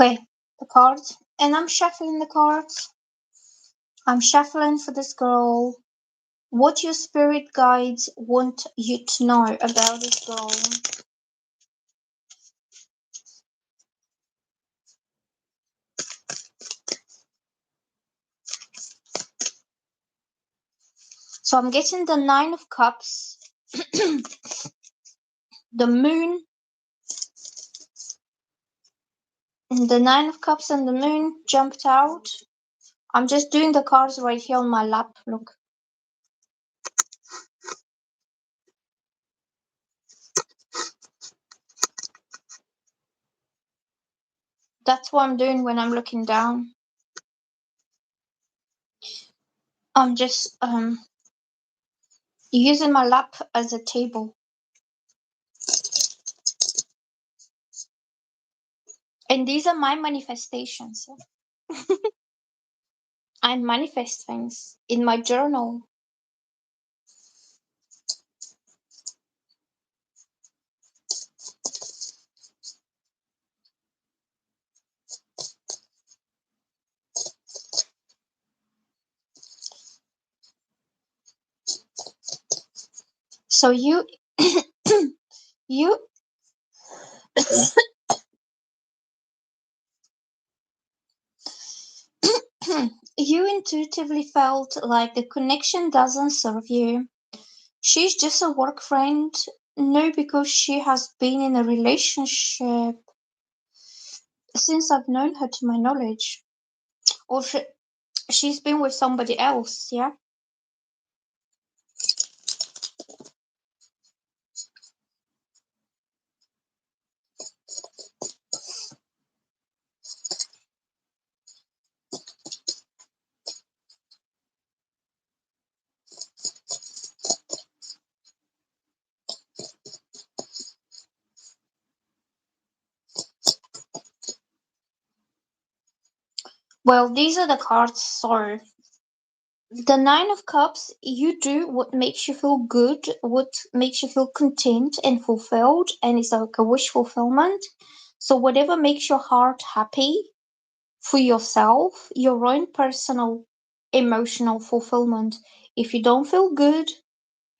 A: Okay, the cards. And I'm shuffling the cards. I'm shuffling for this girl. What your spirit guides want you to know about this girl. So I'm getting the Nine of Cups, the Moon, the Nine of Cups and the Moon jumped out. I'm just doing the cards right here on my lap. Look. That's what I'm doing when I'm looking down. I'm just using my lap as a table. And these are my manifestations. I manifest things in my journal. So you you you intuitively felt like the connection doesn't serve you. She's just a work friend. No, because she has been in a relationship since I've known her to my knowledge. Or she's been with somebody else, yeah? Well, these are the cards, so the Nine of Cups, you do what makes you feel good, what makes you feel content and fulfilled, and it's like a wish fulfillment. So, whatever makes your heart happy for yourself, your own personal emotional fulfillment. If you don't feel good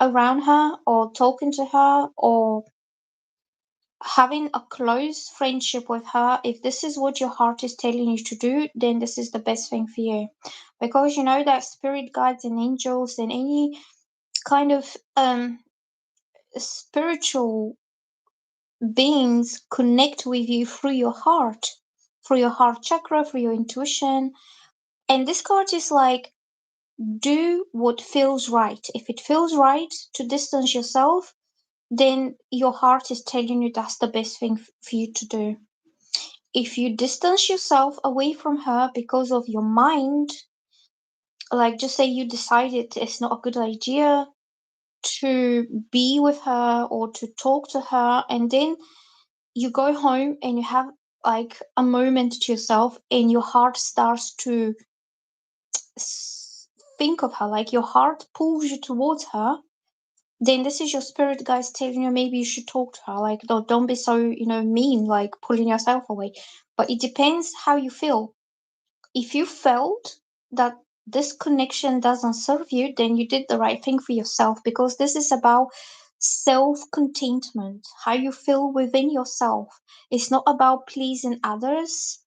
A: around her, or talking to her, or having a close friendship with her, if this is what your heart is telling you to do, then this is the best thing for you. Because you know that spirit guides and angels and any kind of spiritual beings connect with you through your heart chakra, through your intuition. And this card is like, do what feels right. If it feels right to distance yourself, then your heart is telling you that's the best thing for you to do. If you distance yourself away from her because of your mind, like just say you decided it's not a good idea to be with her or to talk to her, and then you go home and you have like a moment to yourself and your heart starts to think of her, like your heart pulls you towards her, then this is your spirit guides telling you maybe you should talk to her. Like, don't be so, mean, like pulling yourself away. But it depends how you feel. If you felt that this connection doesn't serve you, then you did the right thing for yourself, because this is about self contentment, how you feel within yourself. It's not about pleasing others,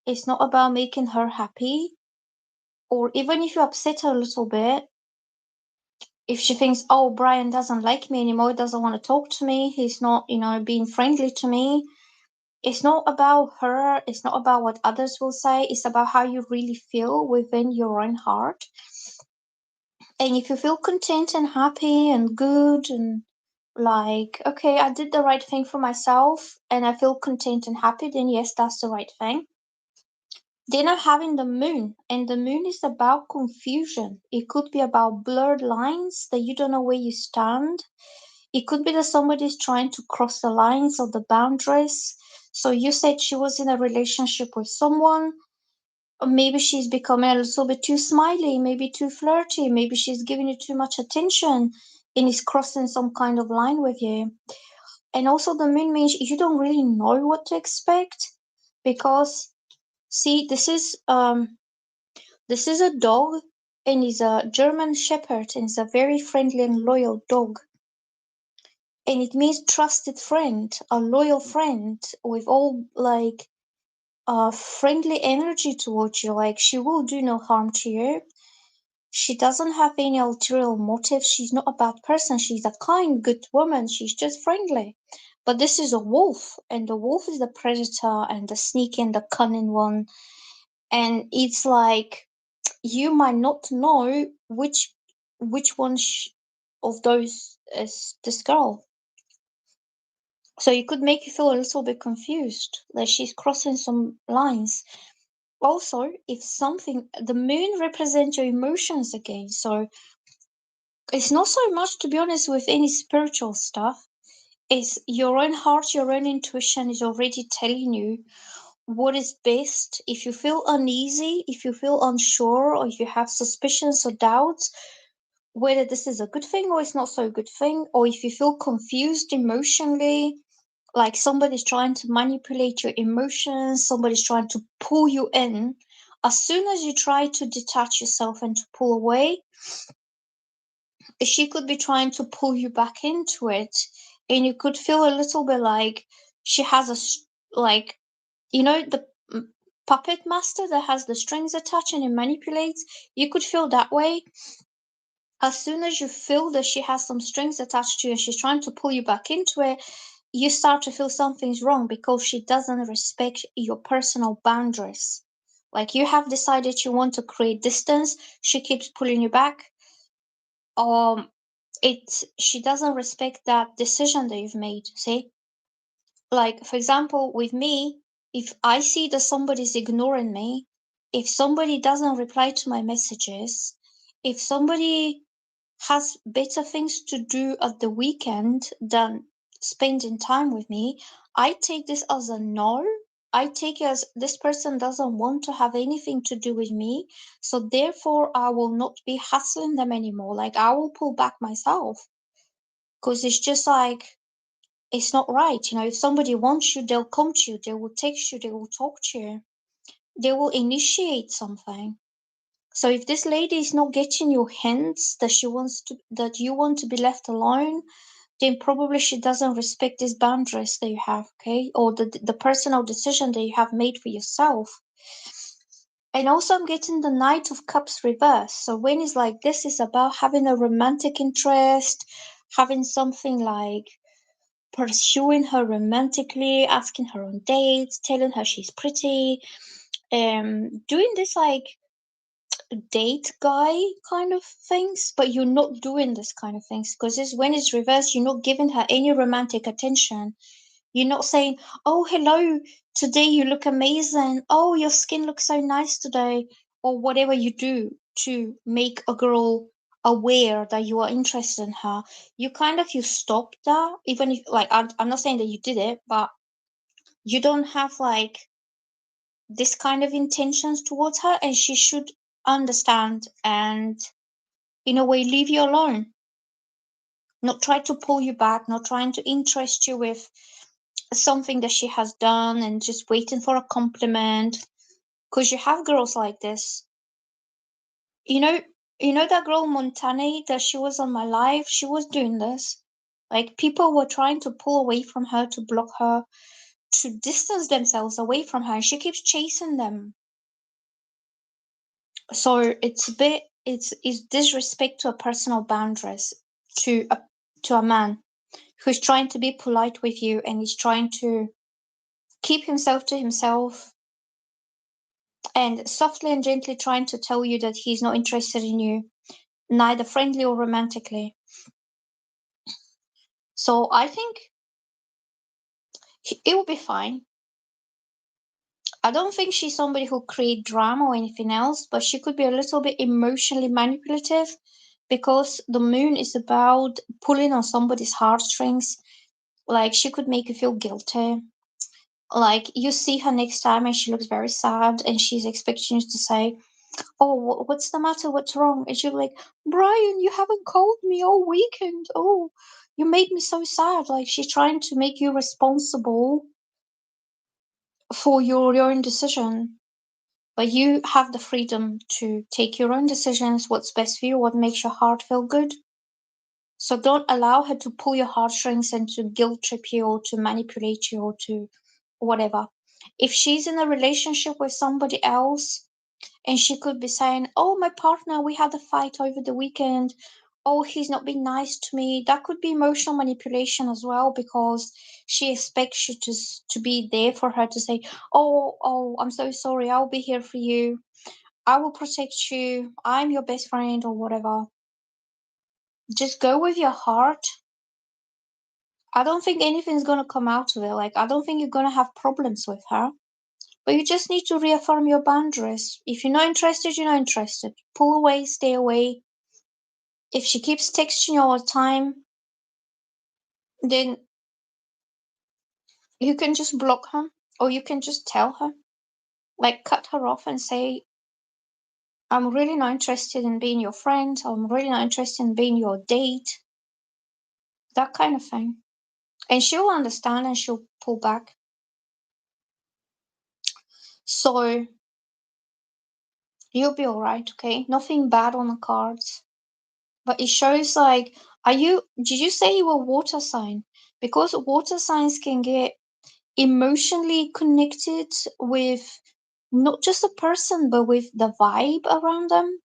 A: it's not about making her happy. Or even if you upset her a little bit, if she thinks, oh, Brian doesn't like me anymore, doesn't want to talk to me, he's not, being friendly to me, it's not about her, it's not about what others will say, it's about how you really feel within your own heart. And if you feel content and happy and good and like, okay, I did the right thing for myself and I feel content and happy, then yes, that's the right thing. Then I'm having the moon, and the moon is about confusion. It could be about blurred lines that you don't know where you stand. It could be that somebody's trying to cross the lines or the boundaries. So you said she was in a relationship with someone, or maybe she's becoming a little bit too smiley, maybe too flirty, maybe she's giving you too much attention and is crossing some kind of line with you. And also the moon means you don't really know what to expect, because see, this is a dog, and he's a German Shepherd, and he's a very friendly and loyal dog. And it means trusted friend, a loyal friend with all like friendly energy towards you. Like she will do no harm to you. She doesn't have any ulterior motives. She's not a bad person. She's a kind, good woman. She's just friendly. But this is a wolf, and the wolf is the predator and the sneaky and the cunning one. And it's like you might not know which one of those is this girl. So it could make you feel a little bit confused, like she's crossing some lines. Also, if something, the moon represents your emotions again. So it's not so much, to be honest, with any spiritual stuff. It's your own heart, your own intuition is already telling you what is best. If you feel uneasy, if you feel unsure, or if you have suspicions or doubts, whether this is a good thing or it's not so good thing, or if you feel confused emotionally, like somebody's trying to manipulate your emotions, somebody's trying to pull you in, as soon as you try to detach yourself and to pull away, she could be trying to pull you back into it. And you could feel a little bit like she has like, the puppet master that has the strings attached and it manipulates. You could feel that way. As soon as you feel that she has some strings attached to you and she's trying to pull you back into it, you start to feel something's wrong, because she doesn't respect your personal boundaries. Like you have decided you want to create distance, she keeps pulling you back. Um, she doesn't respect that decision that you've made. See, like for example, with me, if I see that somebody's ignoring me, if somebody doesn't reply to my messages, if somebody has better things to do at the weekend than spending time with me, I take this as a no. I take it as this person doesn't want to have anything to do with me. So therefore, I will not be hassling them anymore. Like I will pull back myself, because it's just like, it's not right. If somebody wants you, they'll come to you, they will text you, they will talk to you, they will initiate something. So if this lady is not getting your hints that that you want to be left alone, then probably she doesn't respect these boundaries that you have, okay? Or the personal decision that you have made for yourself. And also I'm getting the Knight of Cups reverse. So when it's like this, is about having a romantic interest, having something like pursuing her romantically, asking her on dates, telling her she's pretty, doing this like date guy kind of things, but you're not doing this kind of things, because this, when it's reversed, you're not giving her any romantic attention. You're not saying, oh, hello, today you look amazing, oh, your skin looks so nice today, or whatever you do to make a girl aware that you are interested in her. You stop that, even if, like, I'm not saying that you did it, but you don't have like this kind of intentions towards her, and she should understand and, in a way, leave you alone. Not try to pull you back, not trying to interest you with something that she has done and just waiting for a compliment. Because you have girls like this. You know, you know that girl Montane that she was on my live? She was doing this. Like people were trying to pull away from her, to block her, to distance themselves away from her, and she keeps chasing them. So it's a bit, it's disrespect to a personal boundaries, to a man who's trying to be polite with you and he's trying to keep himself to himself and softly and gently trying to tell you that he's not interested in you, neither friendly or romantically. So I think it will be fine. I don't think she's somebody who create drama or anything else, but she could be a little bit emotionally manipulative because the moon is about pulling on somebody's heartstrings. Like she could make you feel guilty. Like you see her next time and she looks very sad and she's expecting you to say, "Oh, what's the matter? What's wrong?" And she'll be like, "Brian, you haven't called me all weekend. Oh, you made me so sad." Like she's trying to make you responsible for your own decision. But you have the freedom to take your own decisions, what's best for you, what makes your heart feel good. So don't allow her to pull your heartstrings and to guilt trip you or to manipulate you or to whatever. If she's in a relationship with somebody else and she could be saying, "Oh, my partner, we had a fight over the weekend. Oh, he's not been nice to me." That could be emotional manipulation as well because she expects you to be there for her to say, "Oh, I'm so sorry. I'll be here for you. I will protect you. I'm your best friend," or whatever. Just go with your heart. I don't think anything's going to come out of it. Like, I don't think you're going to have problems with her. But you just need to reaffirm your boundaries. If you're not interested, you're not interested. Pull away, stay away. If she keeps texting you all the time, then you can just block her or you can just tell her. Like, cut her off and say, "I'm really not interested in being your friend. I'm really not interested in being your date." That kind of thing. And she'll understand and she'll pull back. So you'll be all right, okay? Nothing bad on the cards. But it shows like, did you say you were water sign? Because water signs can get emotionally connected with not just a person, but with the vibe around them.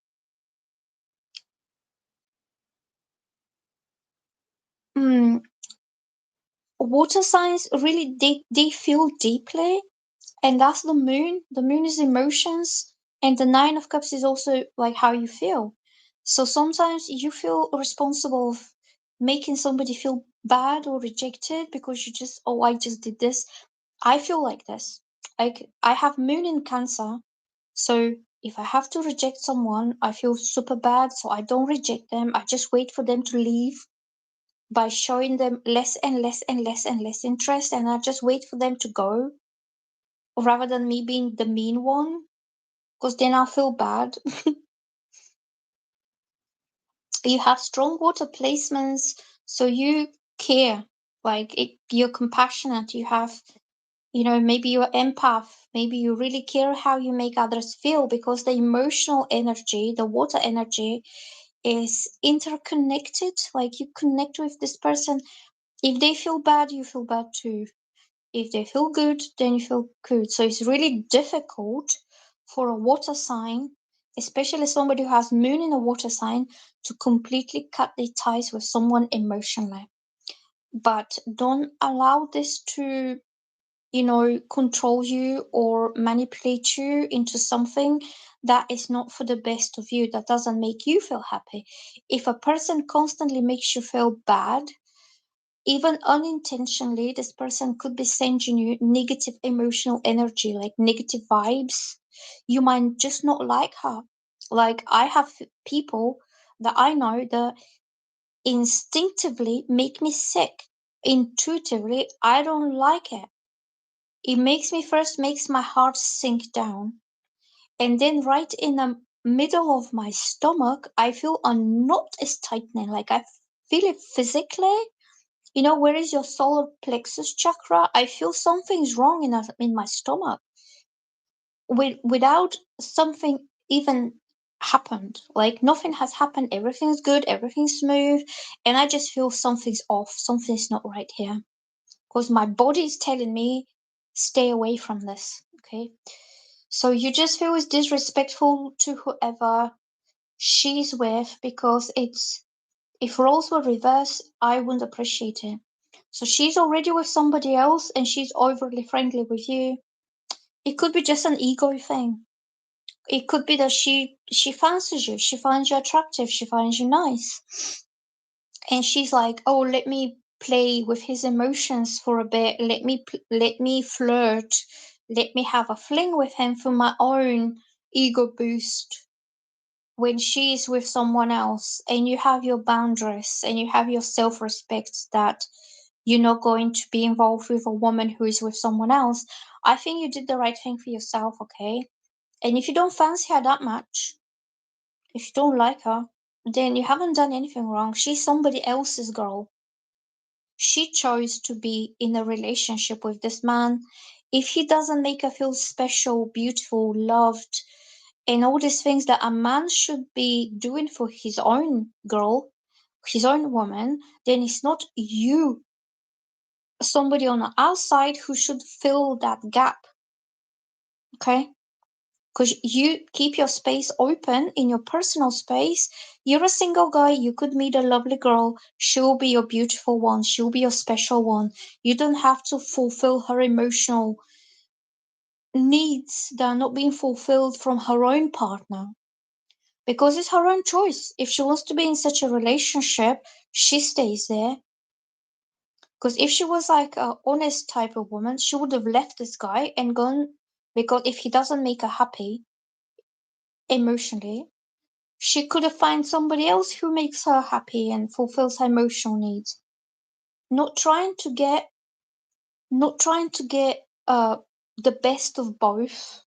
A: Mm, water signs really, they feel deeply, and that's the moon. The moon is emotions, and the nine of cups is also like how you feel. So sometimes you feel responsible of making somebody feel bad or rejected because you just, "Oh, I just did this." I feel like this. Like I have moon in Cancer, so if I have to reject someone, I feel super bad, so I don't reject them. I just wait for them to leave by showing them less and less and less and less interest, and I just wait for them to go rather than me being the mean one, because then I'll feel bad. You have strong water placements, so you care. Like you're compassionate. You have, maybe you're empath. Maybe you really care how you make others feel because the emotional energy, the water energy, is interconnected. Like you connect with this person. If they feel bad, you feel bad too. If they feel good, then you feel good. So it's really difficult for a water sign, especially somebody who has moon in a water sign, to completely cut their ties with someone emotionally. But don't allow this to, control you or manipulate you into something that is not for the best of you, that doesn't make you feel happy. If a person constantly makes you feel bad, even unintentionally, this person could be sending you negative emotional energy, like negative vibes. You might just not like her. Like, I have people that I know that instinctively make me sick. Intuitively, I don't like it. It makes my heart sink down. And then right in a middle of my stomach, I feel a knot is tightening. Like I feel it physically. You know, where is your solar plexus chakra? I feel something's wrong in my stomach without something even happened. Like nothing has happened. Everything's good. Everything's smooth. And I just feel something's off. Something's not right here. Because my body is telling me, stay away from this. Okay. So you just feel it's disrespectful to whoever she's with because it's if roles were reversed, I wouldn't appreciate it. So she's already with somebody else and she's overly friendly with you. It could be just an ego thing. It could be that she fancies you, she finds you attractive, she finds you nice, and she's like, "Oh, let me play with his emotions for a bit. Let me flirt. Let me have a fling with him for my own ego boost." When she's with someone else and you have your boundaries and you have your self-respect that you're not going to be involved with a woman who is with someone else, I think you did the right thing for yourself, okay? And if you don't fancy her that much, if you don't like her, then you haven't done anything wrong. She's somebody else's girl. She chose to be in a relationship with this man. If he doesn't make her feel special, beautiful, loved, and all these things that a man should be doing for his own girl, his own woman, then it's not you, somebody on the outside, who should fill that gap. Okay? Because you keep your space open in your personal space. You're a single guy, you could meet a lovely girl, she'll be your beautiful one, she'll be your special one. You don't have to fulfill her emotional needs that are not being fulfilled from her own partner, because it's her own choice. If she wants to be in such a relationship, she stays there. Because if she was like a honest type of woman, she would have left this guy and gone, because if he doesn't make her happy emotionally, she could have found somebody else who makes her happy and fulfills her emotional needs. Not trying to get not trying to get the best of both.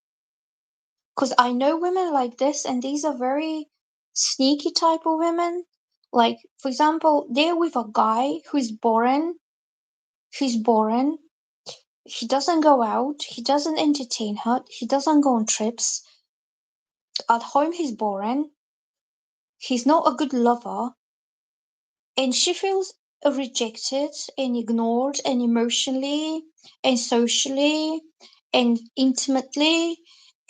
A: Because I know women like this, and these are very sneaky type of women. Like, for example, they're with a guy who's boring. He's boring. He doesn't go out. He doesn't entertain her. He doesn't go on trips. At home, he's boring. He's not a good lover. And she feels rejected and ignored and emotionally and socially and intimately,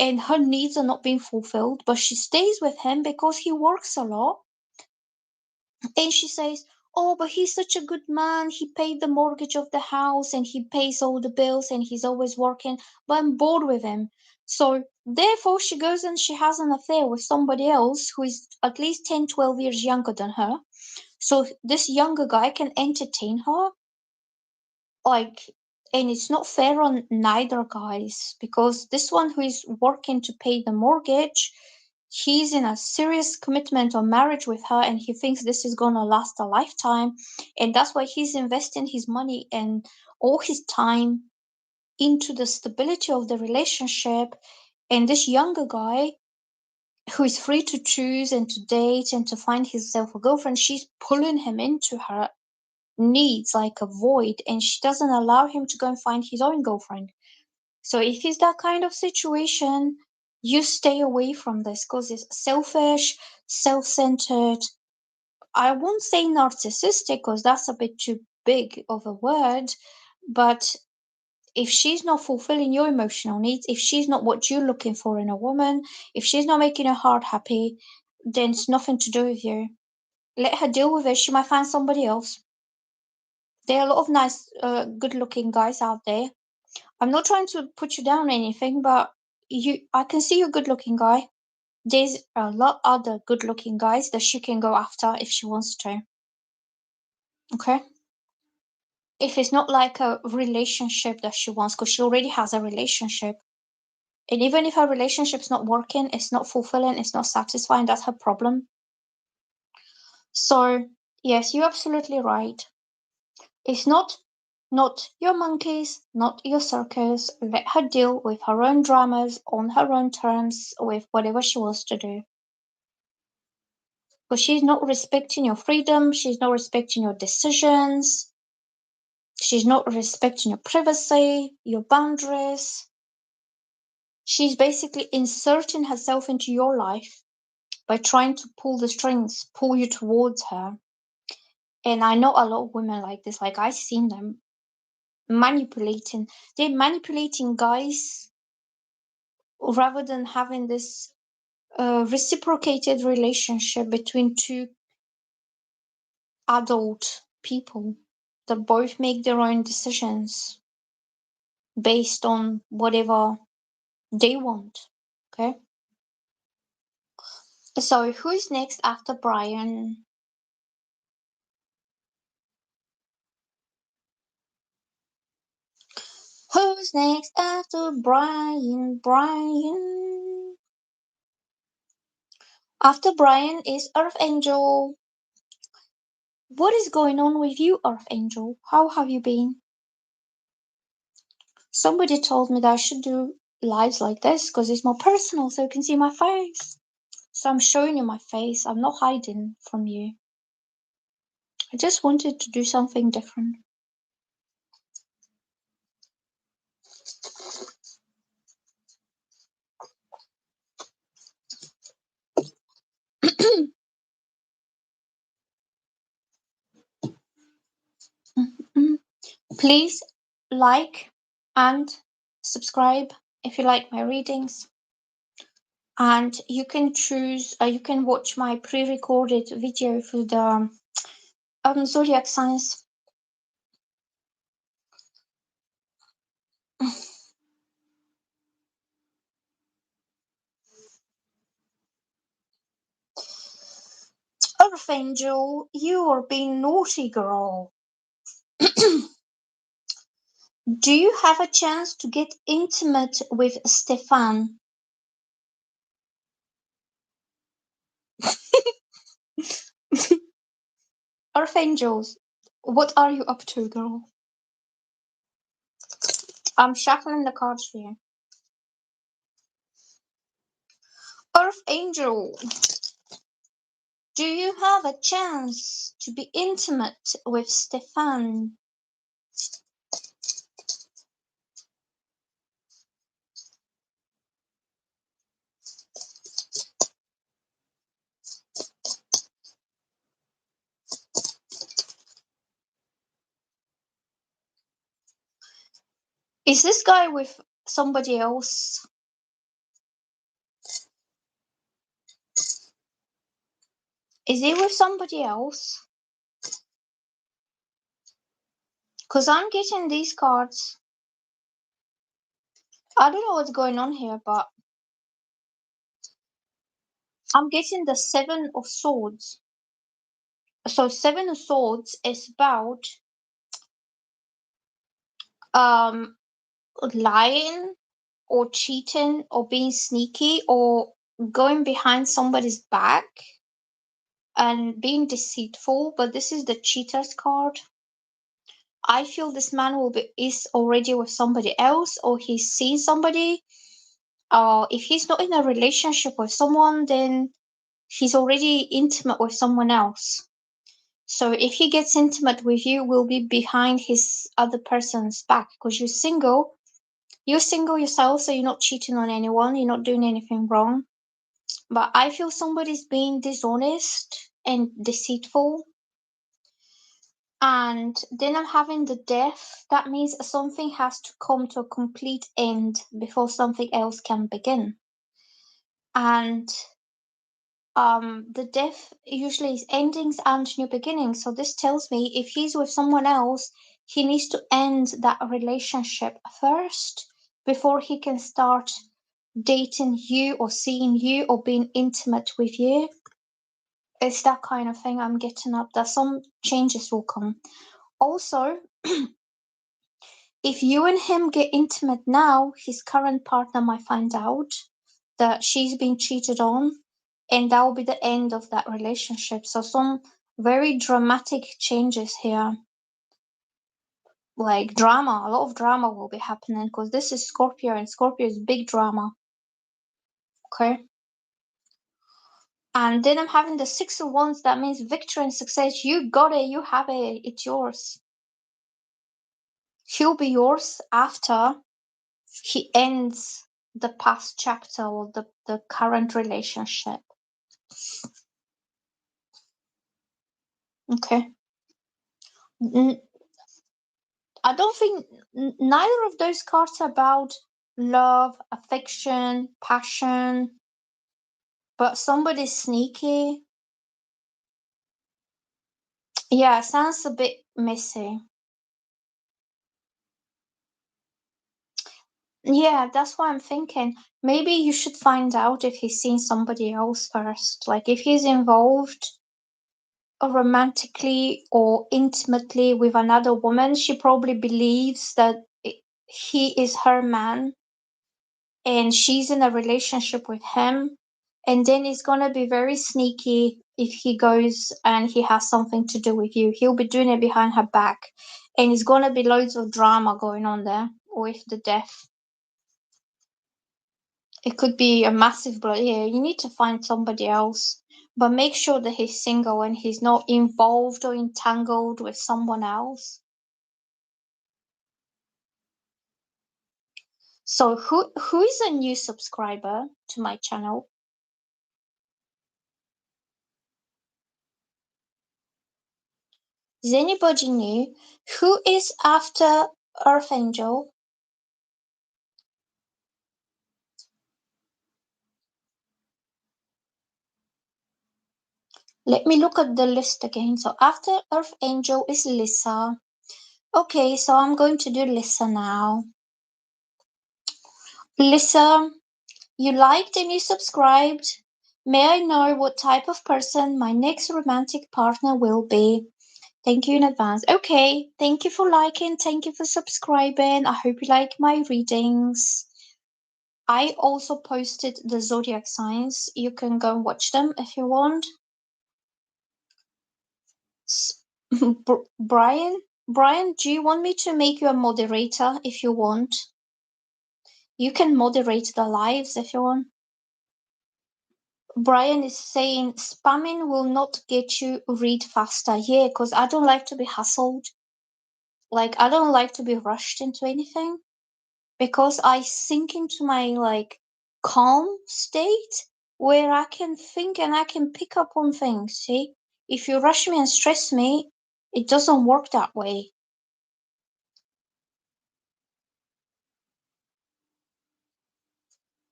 A: and her needs are not being fulfilled, but she stays with him because he works a lot. And she says, "Oh, but he's such a good man. He paid the mortgage of the house and he pays all the bills and he's always working, but I'm bored with him." So therefore she goes and she has an affair with somebody else who is at least 10, 12 years younger than her, so this younger guy can entertain her. Like, and it's not fair on neither guys, because this one who is working to pay the mortgage, he's in a serious commitment or marriage with her and he thinks this is gonna last a lifetime, and that's why he's investing his money and all his time into the stability of the relationship. And this younger guy who is free to choose and to date and to find himself a girlfriend, she's pulling him into her needs like a void, and she doesn't allow him to go and find his own girlfriend. So if it's that kind of situation, you stay away from this because it's selfish, self-centered. I won't say narcissistic because that's a bit too big of a word, but if she's not fulfilling your emotional needs, if she's not what you're looking for in a woman, if she's not making your heart happy, then it's nothing to do with you. Let her deal with it. She might find somebody else. There are a lot of nice, good-looking guys out there. I'm not trying to put you down or anything, but I can see you're a good-looking guy. There's a lot other good-looking guys that she can go after if she wants to. Okay? If it's not like a relationship that she wants, because she already has a relationship. And even if her relationship's not working, it's not fulfilling, it's not satisfying, that's her problem. So, yes, you're absolutely right. It's not your monkeys, not your circus. Let her deal with her own dramas on her own terms with whatever she wants to do. Because she's not respecting your freedom, she's not respecting your decisions, she's not respecting your privacy, your boundaries. She's basically inserting herself into your life by trying to pull the strings, pull you towards her. And I know a lot of women like this, like I've seen them manipulating. They're manipulating guys rather than having this reciprocated relationship between two adult people that both make their own decisions based on whatever they want. Okay. So who's next after Brian? Who's next after Brian? Brian. After Brian is Earth Angel. What is going on with you, Earth Angel? How have you been? Somebody told me that I should do lives like this because it's more personal so you can see my face. So I'm showing you my face. I'm not hiding from you. I just wanted to do something different. Please like and subscribe if you like my readings. And you can choose, you can watch my pre-recorded video for the Zodiac signs. Earth Angel, you are being naughty, girl. Do you have a chance to get intimate with Stefan? Earth Angels, what are you up to, girl? I'm shuffling the cards for you. Earth Angel, do you have a chance to be intimate with Stefan? Is this guy with somebody else? Is he with somebody else? Because I'm getting these cards. I don't know what's going on here, but I'm getting the Seven of Swords. So Seven of Swords is about lying or cheating or being sneaky or going behind somebody's back and being deceitful. But this is the cheater's card. I feel this man is already with somebody else, or he sees somebody. If he's not in a relationship with someone, then he's already intimate with someone else. So if he gets intimate with you, will be behind his other person's back because you're single. You're single yourself, so you're not cheating on anyone. You're not doing anything wrong. But I feel somebody's being dishonest and deceitful. And then I'm having the death. That means something has to come to a complete end before something else can begin. And the death usually is endings and new beginnings. So this tells me if he's with someone else, he needs to end that relationship first before he can start dating you or seeing you or being intimate with you. It's that kind of thing I'm getting up that some changes will come. Also, if you and him get intimate now, his current partner might find out that she's been cheated on, and that will be the end of that relationship. So some very dramatic changes here. Like drama, a lot of drama will be happening because this is Scorpio and Scorpio is big drama. Okay. And then I'm having the 6 of Wands. That means victory and success. You got it. You have it. It's yours. He'll be yours after he ends the past chapter or the current relationship. Okay. I don't think neither of those cards are about love, affection, passion, but somebody's sneaky. Yeah, sounds a bit messy. Yeah, that's why I'm thinking maybe you should find out if he's seen somebody else first. Like if he's involved romantically or intimately with another woman, she probably believes that he is her man and she's in a relationship with him. And then it's gonna be very sneaky if he goes and he has something to do with you. He'll be doing it behind her back. And it's gonna be loads of drama going on there with the death. It could be a massive blow. Yeah, you need to find somebody else. But make sure that he's single and he's not involved or entangled with someone else. So who is a new subscriber to my channel? Is anybody new? Who is after Archangel? Let me look at the list again. So after Archangel is Lisa. Okay, so I'm going to do Lisa now. Lisa, you liked and you subscribed. May I know what type of person my next romantic partner will be? Thank you in advance. Okay, thank you for liking, thank you for subscribing. I hope you like my readings. I also posted the zodiac signs. You can go and watch them if you want. Brian, do you want me to make you a moderator if you want? You can moderate the lives if you want. Brian is saying spamming will not get you read faster. Yeah, because I don't like to be hustled. Like, I don't like to be rushed into anything because I sink into my calm state where I can think and I can pick up on things. See, if you rush me and stress me, it doesn't work that way.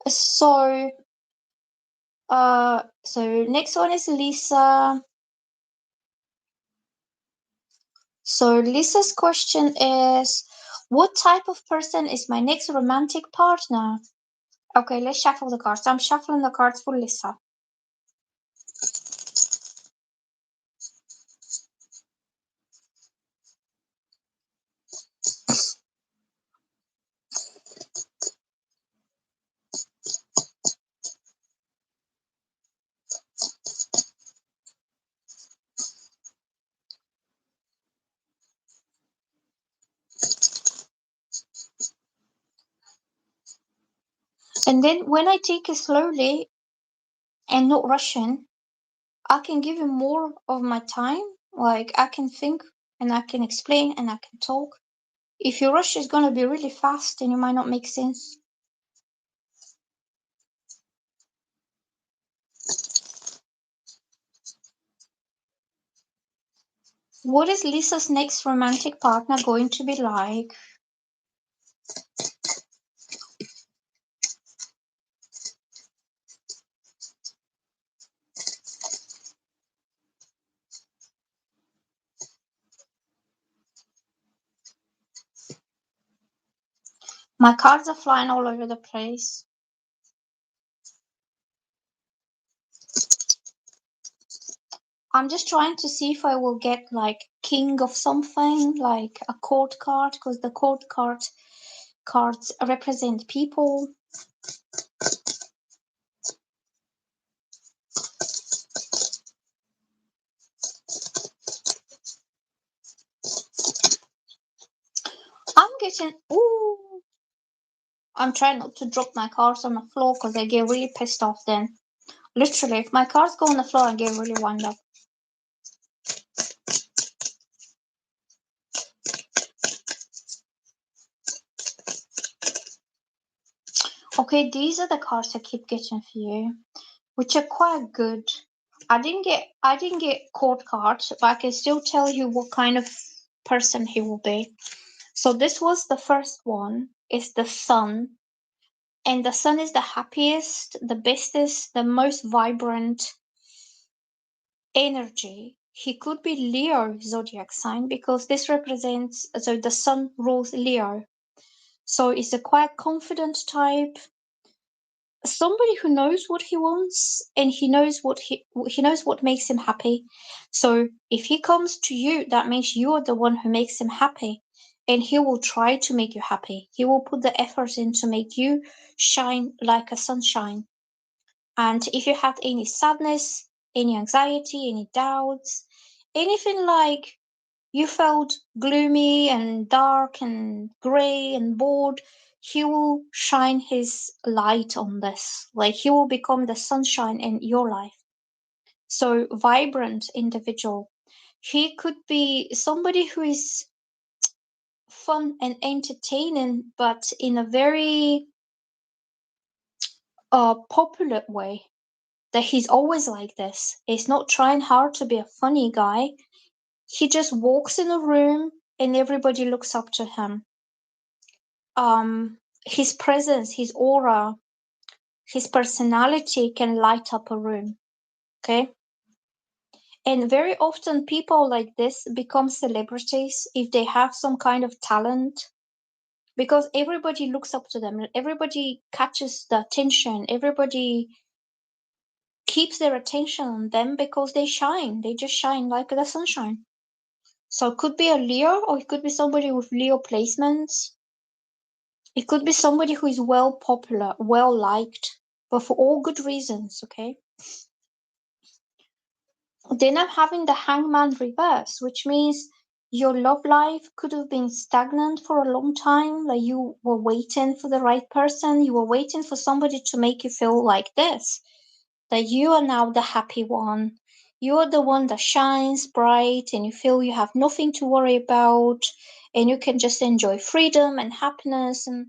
A: So, so next one is Lisa. So Lisa's question is, what type of person is my next romantic partner? Okay, let's shuffle the cards. I'm shuffling the cards for Lisa. And then when I take it slowly and not rushing, I can give you more of my time. Like I can think and I can explain and I can talk. If you rush, it's gonna be really fast and it might not make sense. What is Lisa's next romantic partner going to be like? My cards are flying all over the place. I'm just trying to see if I will get like king of something, like a court card, because the court cards represent people. I'm getting ooh. I'm trying not to drop my cards on the floor because I get really pissed off then. Literally, if my cards go on the floor, I get really wound up. Okay, these are the cards I keep getting for you, which are quite good. I didn't get court cards, but I can still tell you what kind of person he will be. So this was the first one. Is the sun, and the sun is the happiest, the bestest, the most vibrant energy. He could be Leo zodiac sign because this represents, so the sun rules Leo. So it's a quite confident type, somebody who knows what he wants and he knows what makes him happy. So if he comes to you, that means you are the one who makes him happy, and he will try to make you happy. He will put the effort in to make you shine like a sunshine. And if you had any sadness, any anxiety, any doubts, anything like you felt gloomy and dark and grey and bored, he will shine his light on this. Like he will become the sunshine in your life. So, vibrant individual. He could be somebody who is fun and entertaining, but in a very popular way. That he's always like this. He's not trying hard to be a funny guy. He just walks in a room and everybody looks up to him. His presence, his aura, his personality can light up a room. Okay. And very often people like this become celebrities if they have some kind of talent, because everybody looks up to them. Everybody catches the attention. Everybody keeps their attention on them because they shine. They just shine like the sunshine. So it could be a Leo, or it could be somebody with Leo placements. It could be somebody who is well popular, well liked, but for all good reasons, okay? Then I'm having the Hangman reverse, which means your love life could have been stagnant for a long time. Like you were waiting for the right person, you were waiting for somebody to make you feel like this, that you are now the happy one. You are the one that shines bright and you feel you have nothing to worry about and you can just enjoy freedom and happiness and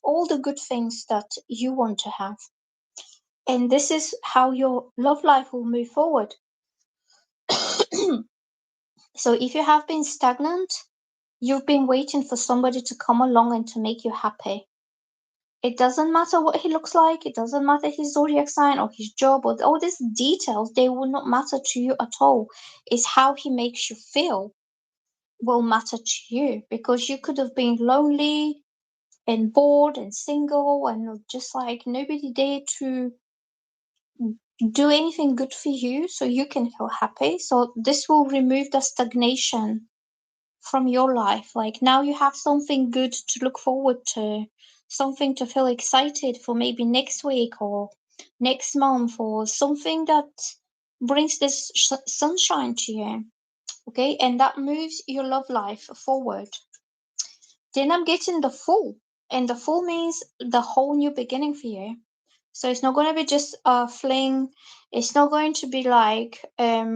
A: all the good things that you want to have. And this is how your love life will move forward. So if you have been stagnant, you've been waiting for somebody to come along and to make you happy. It doesn't matter what he looks like, it doesn't matter his zodiac sign or his job or all these details, they will not matter to you at all. It's how he makes you feel will matter to you, because you could have been lonely and bored and single and just like nobody there to do anything good for you so you can feel happy. So this will remove the stagnation from your life. Like now you have something good to look forward to, something to feel excited for, maybe next week or next month, or something that brings this sunshine to you. Okay, and that moves your love life forward. Then I'm getting the Fool, and the Fool means the whole new beginning for you. So it's not going to be just a fling. It's not going to be like a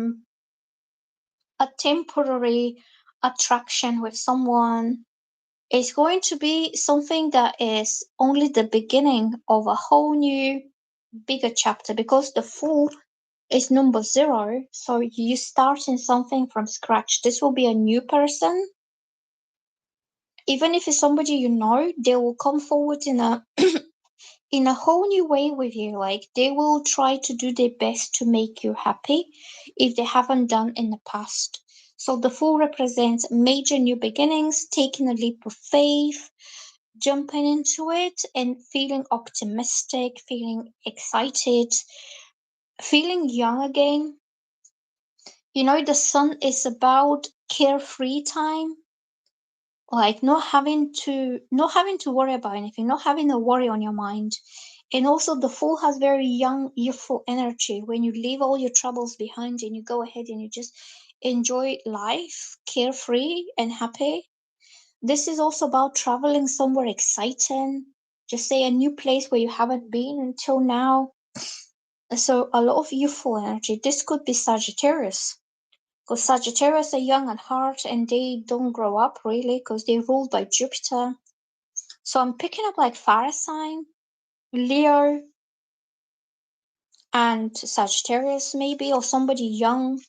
A: temporary attraction with someone. It's going to be something that is only the beginning of a whole new bigger chapter, because the Fool is number 0. So you starting something from scratch. This will be a new person. Even if it's somebody you know, they will come forward in a in a whole new way with you. Like they will try to do their best to make you happy if they haven't done in the past. So the Fool represents major new beginnings, taking a leap of faith, jumping into it and feeling optimistic, feeling excited, feeling young again. You know, the Sun is about carefree time, like not having to worry about anything, not having a worry on your mind. And also the Fool has very young, youthful energy. When you leave all your troubles behind and you go ahead and you just enjoy life carefree and happy. This is also about traveling somewhere exciting, just say a new place where you haven't been until now. So a lot of youthful energy. This could be Sagittarius. Because Sagittarius are young at heart and they don't grow up really because they're ruled by Jupiter. So I'm picking up like fire sign, Leo, and Sagittarius maybe, or somebody young,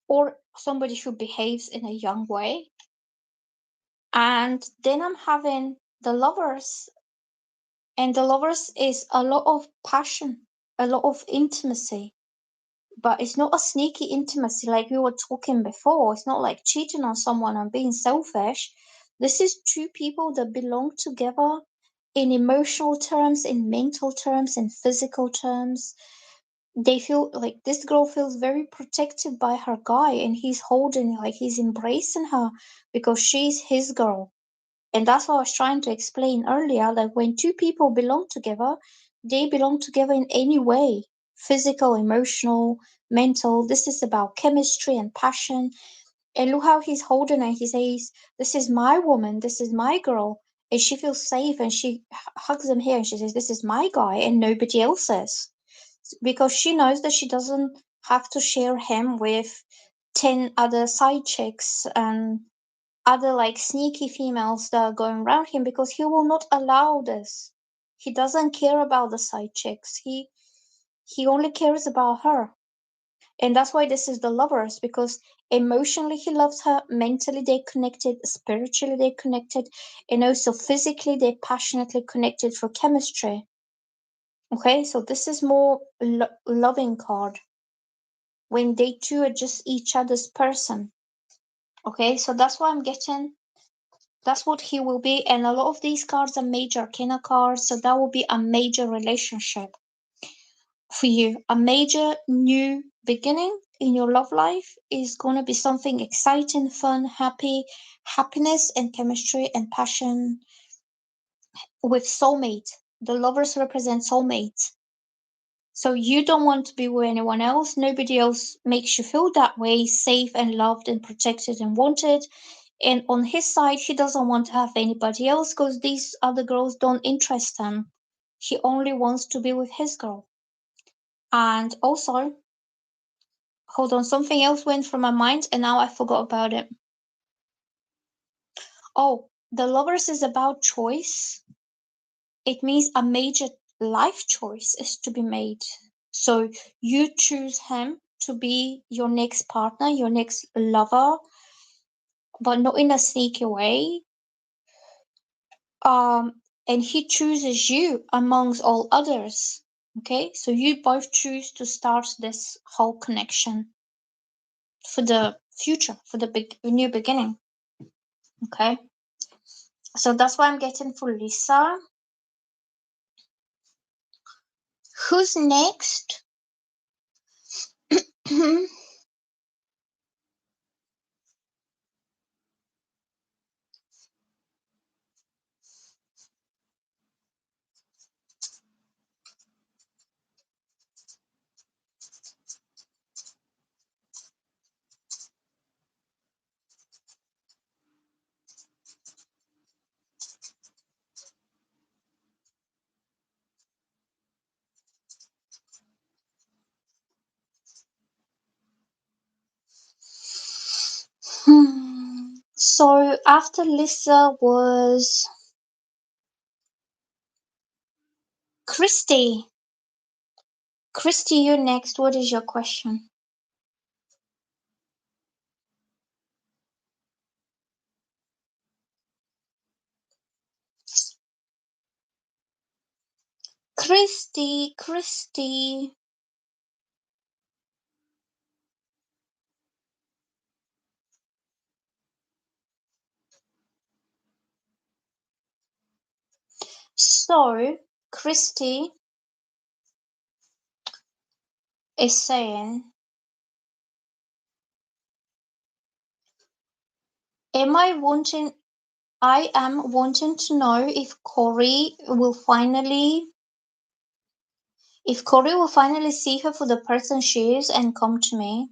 A: or somebody who behaves in a young way. And then I'm having the Lovers, and the Lovers is a lot of passion, a lot of intimacy, but it's not a sneaky intimacy like we were talking before. It's not like cheating on someone and being selfish. This is two people that belong together in emotional terms, in mental terms, in physical terms. They feel like this girl feels very protected by her guy, and he's holding, like he's embracing her because she's his girl. And that's what I was trying to explain earlier. Like when two people belong together, they belong together in any way, physical, emotional, mental. This is about chemistry and passion. And look how he's holding her. He says, "This is my woman. This is my girl." And she feels safe and she hugs him here and she says, "This is my guy and nobody else's." Because she knows that she doesn't have to share him with 10 other side chicks and other like sneaky females that are going around him, because he will not allow this. He doesn't care about the side chicks. He only cares about her. And that's why this is the Lovers, because emotionally he loves her, mentally they're connected, spiritually they're connected, and also physically they're passionately connected for chemistry. Okay, so this is more loving card when they two are just each other's person. Okay, so that's what I'm getting. That's what he will be. And a lot of these cards are major arcana cards, so that will be a major relationship for you. A major new beginning in your love life is going to be something exciting, fun, happy, happiness and chemistry and passion with soulmate. The Lovers represent soulmates. So you don't want to be with anyone else. Nobody else makes you feel that way, safe and loved and protected and wanted. And on his side, he doesn't want to have anybody else because these other girls don't interest him. He only wants to be with his girl. And also, hold on, something else went from my mind and now I forgot about it. Oh, the Lovers is about choice. It means a major life choice is to be made. So you choose him to be your next partner, your next lover, but not in a sneaky way. And he chooses you amongst all others. Okay, so you both choose to start this whole connection for the future, for the new beginning. Okay, so that's what I'm getting for Lisa. Who's next? So after Lisa was Christy. Christy, you next. What is your question? Christy. So, Christy is saying, Am I wanting I am wanting to know if Corey will finally see her for the person she is and come to me.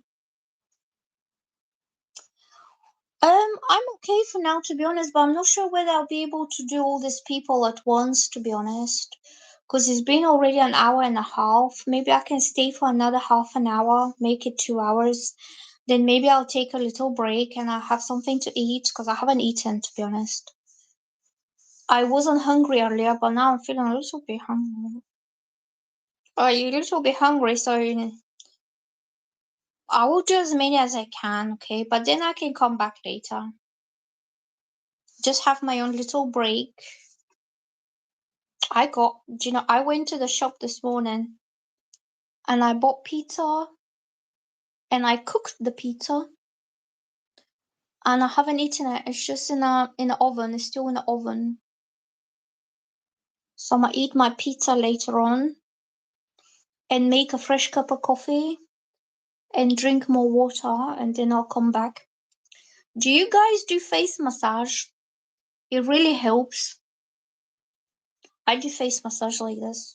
A: I'm okay for now, to be honest, but I'm not sure whether I'll be able to do all these people at once, to be honest. Because it's been already an hour and a half. Maybe I can stay for another half an hour, make it 2 hours. Then maybe I'll take a little break and I'll have something to eat because I haven't eaten, to be honest. I wasn't hungry earlier, but now I'm feeling a little bit hungry. A little bit hungry, so I will do as many as I can, okay? But then I can come back later. Just have my own little break. I went to the shop this morning and I bought pizza and I cooked the pizza and I haven't eaten it. It's just in the oven. It's still in the oven. So I'm gonna eat my pizza later on and make a fresh cup of coffee and drink more water and then I'll come back. Do you guys do face massage? It really helps. I do face massage like this.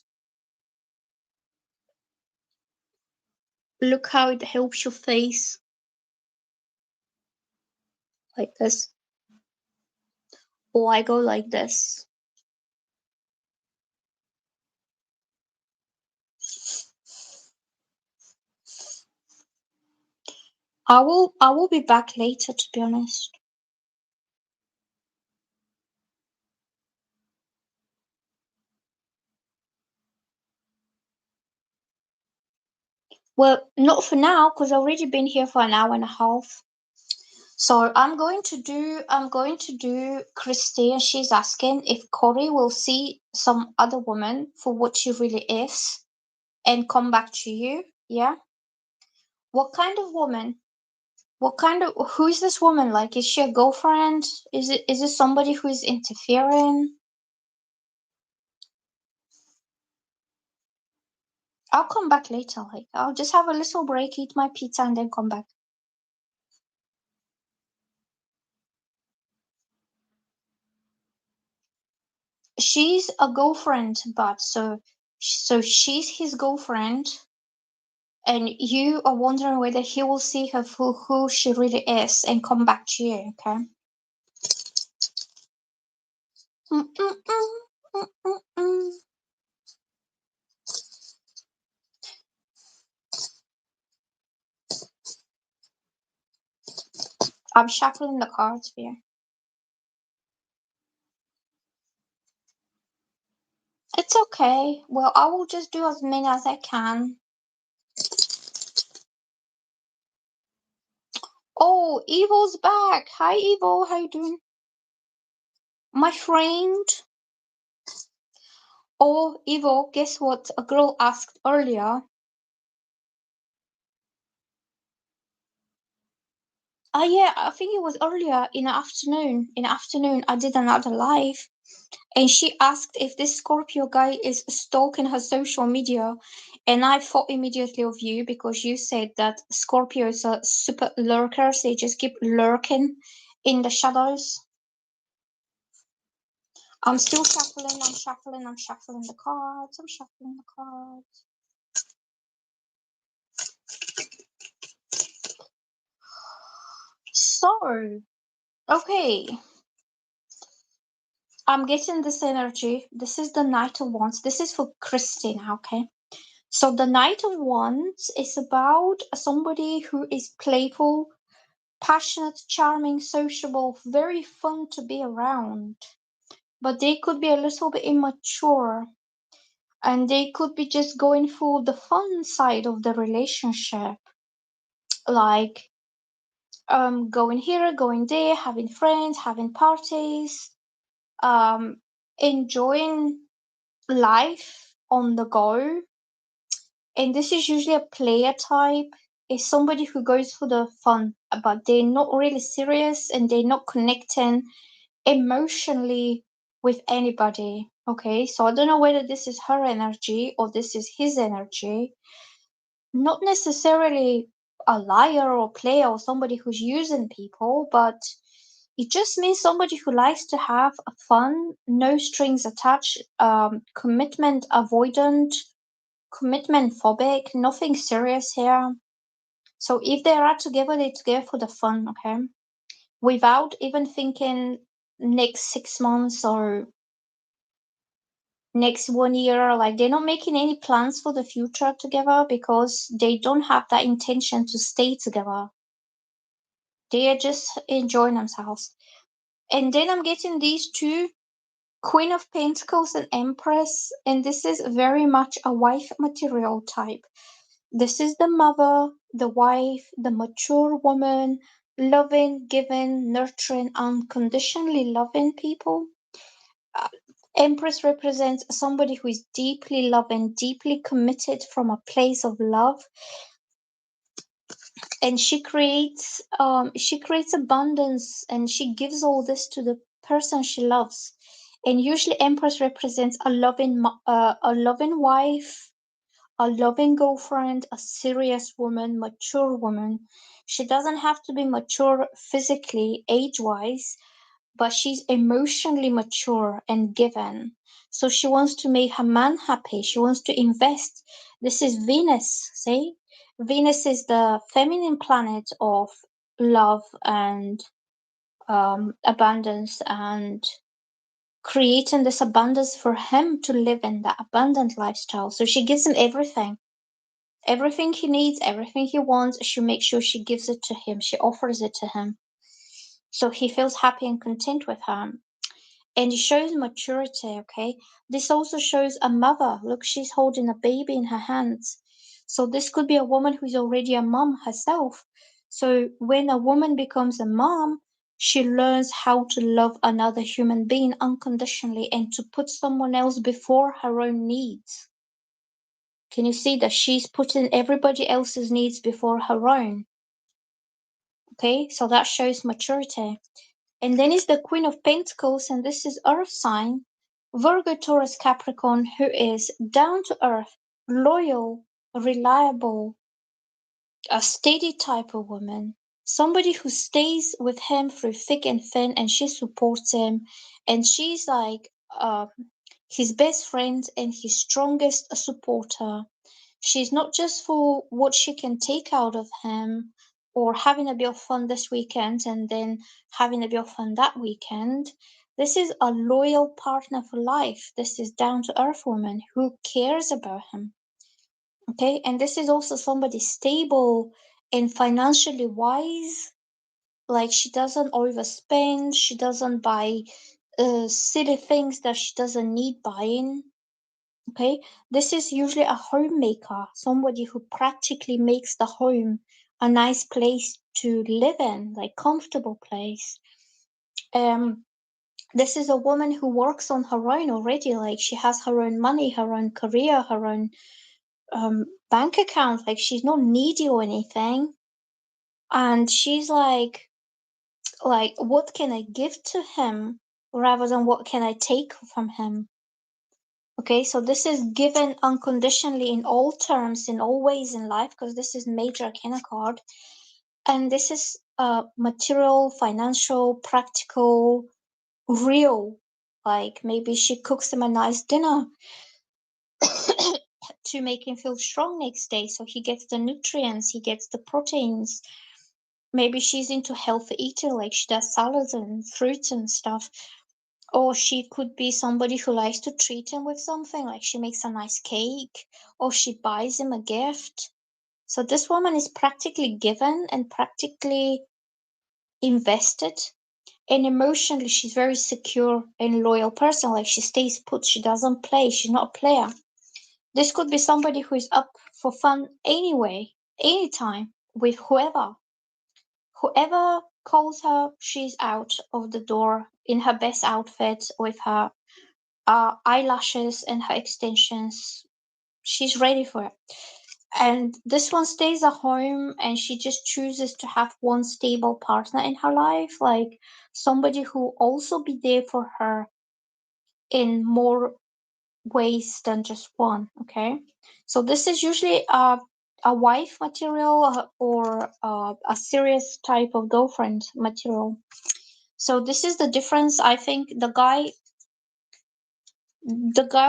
A: Look how it helps your face. Like this. Or I go like this. I will be back later, to be honest. Well, not for now, because I've already been here for an hour and a half. So I'm going to do Christy, and she's asking if Corey will see some other woman for what she really is and come back to you. Yeah. What kind of woman? Who is this woman like? Is she a girlfriend? Is it somebody who is interfering? I'll come back later. Like I'll just have a little break, eat my pizza, and then come back. She's a girlfriend, but so she's his girlfriend, and you are wondering whether he will see her for who she really is and come back to you. Okay. I'm shuffling the cards here. It's okay. Well, I will just do as many as I can. Oh, Evil's back. Hi, Evil. How you doing? My friend. Oh, Evil, guess what? A girl asked earlier. Yeah, I think it was earlier in the afternoon. In the afternoon, I did another live, and she asked if this Scorpio guy is stalking her social media, and I thought immediately of you because you said that Scorpios are super lurkers. They just keep lurking in the shadows. I'm still shuffling. I'm shuffling. I'm shuffling the cards. I'm shuffling the cards. So, okay. I'm getting this energy. This is the Knight of Wands. This is for Christine, okay? So the Knight of Wands is about somebody who is playful, passionate, charming, sociable, very fun to be around. But they could be a little bit immature and they could be just going for the fun side of the relationship. Like going here, going there, having friends, having parties, enjoying life on the go. And this is usually a player type. Is somebody who goes for the fun, but they're not really serious and they're not connecting emotionally with anybody. Okay, so I don't know whether this is her energy or this is his energy. Not necessarily a liar or player or somebody who's using people, but it just means somebody who likes to have fun, no strings attached, commitment avoidant, commitment phobic, nothing serious here. So if they are together, they're together for the fun, okay? Without even thinking next 6 months or next 1 year. Like they're not making any plans for the future together because they don't have that intention to stay together. They are just enjoying themselves. And then I'm getting these two, Queen of Pentacles and Empress, and this is very much a wife material type. This is the mother, the wife, the mature woman, loving, giving, nurturing, unconditionally loving people. Uh, Empress represents somebody who is deeply loving, deeply committed from a place of love, and she creates abundance, and she gives all this to the person she loves. And usually, Empress represents a loving wife, a loving girlfriend, a serious woman, mature woman. She doesn't have to be mature physically, age-wise, but she's emotionally mature and given. So she wants to make her man happy. She wants to invest. This is Venus, see? Venus is the feminine planet of love and abundance, and creating this abundance for him to live in that abundant lifestyle. So she gives him everything. Everything he needs, everything he wants, she makes sure she gives it to him. She offers it to him. So he feels happy and content with her. And it shows maturity, okay? This also shows a mother. Look, she's holding a baby in her hands. So this could be a woman who's already a mom herself. So when a woman becomes a mom, she learns how to love another human being unconditionally and to put someone else before her own needs. Can you see that she's putting everybody else's needs before her own? Okay, so that shows maturity. And then is the Queen of Pentacles, and this is Earth sign, Virgo, Taurus, Capricorn, who is down to earth, loyal, reliable, a steady type of woman. Somebody who stays with him through thick and thin, and she supports him, and she's like his best friend and his strongest supporter. She's not just for what she can take out of him, or having a bit of fun this weekend and then having a bit of fun that weekend. This is a loyal partner for life. This is down to earth woman who cares about him. Okay, and this is also somebody stable and financially wise. Like she doesn't overspend, she doesn't buy silly things that she doesn't need buying. Okay, this is usually a homemaker, somebody who practically makes the home a nice place to live in, like comfortable place. Um, this is a woman who works on her own already, like she has her own money, her own career, her own bank account. Like she's not needy or anything, and she's like, what can I give to him rather than what can I take from him? Okay, so this is given unconditionally in all terms, in all ways in life, because this is major arcana card. And this is material, financial, practical, real. Like maybe she cooks him a nice dinner to make him feel strong next day. So he gets the nutrients, he gets the proteins. Maybe she's into healthy eating, like she does salads and fruits and stuff. Or she could be somebody who likes to treat him with something, like she makes a nice cake, or she buys him a gift. So this woman is practically given and practically invested. And emotionally, she's very secure and loyal person. Like she stays put, she doesn't play, she's not a player. This could be somebody who is up for fun anyway, anytime, with whoever. Whoever calls her, she's out of the door in her best outfit with her eyelashes and her extensions. She's ready for it. And this one stays at home and she just chooses to have one stable partner in her life, like somebody who also be there for her in more ways than just one. Okay, so this is usually a wife material or a serious type of girlfriend material. So this is the difference. I think the guy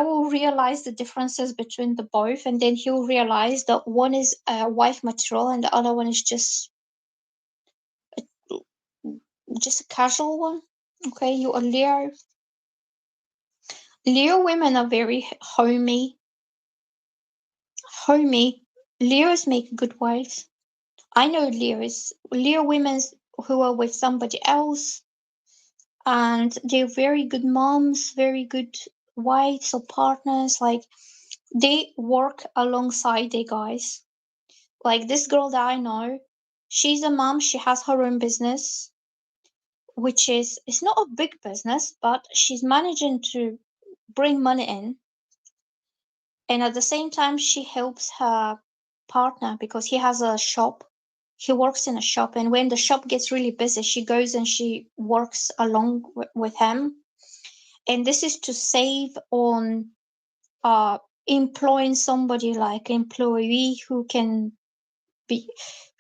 A: will realize the differences between the both, and then he'll realize that one is a wife material and the other one is just a casual one. Okay, you are Leo. Leo women are very homey. Homey. Leos make good wives. I know Leos. Leo women who are with somebody else, and they're very good moms, very good wives or partners. Like they work alongside their guys. Like this girl that I know, she's a mom. She has her own business, which is it's not a big business, but she's managing to bring money in, and at the same time she helps her partner because he has a shop. He works in a shop, and when the shop gets really busy, she goes and she works along with him. And this is to save on uh employing somebody like employee be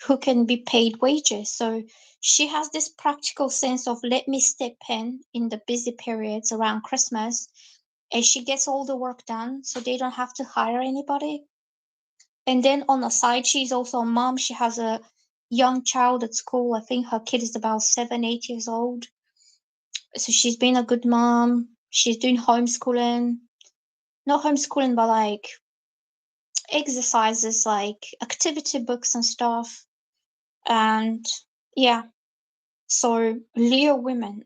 A: who can be paid wages. So she has this practical sense of let me step in the busy periods around Christmas, and she gets all the work done so they don't have to hire anybody. And then on the side, she's also a mom. She has a young child at school. I think her kid is about 7, 8 years old. So she's been a good mom. She's doing homeschooling. Not homeschooling, but like exercises, like activity books and stuff. And yeah, so Leo women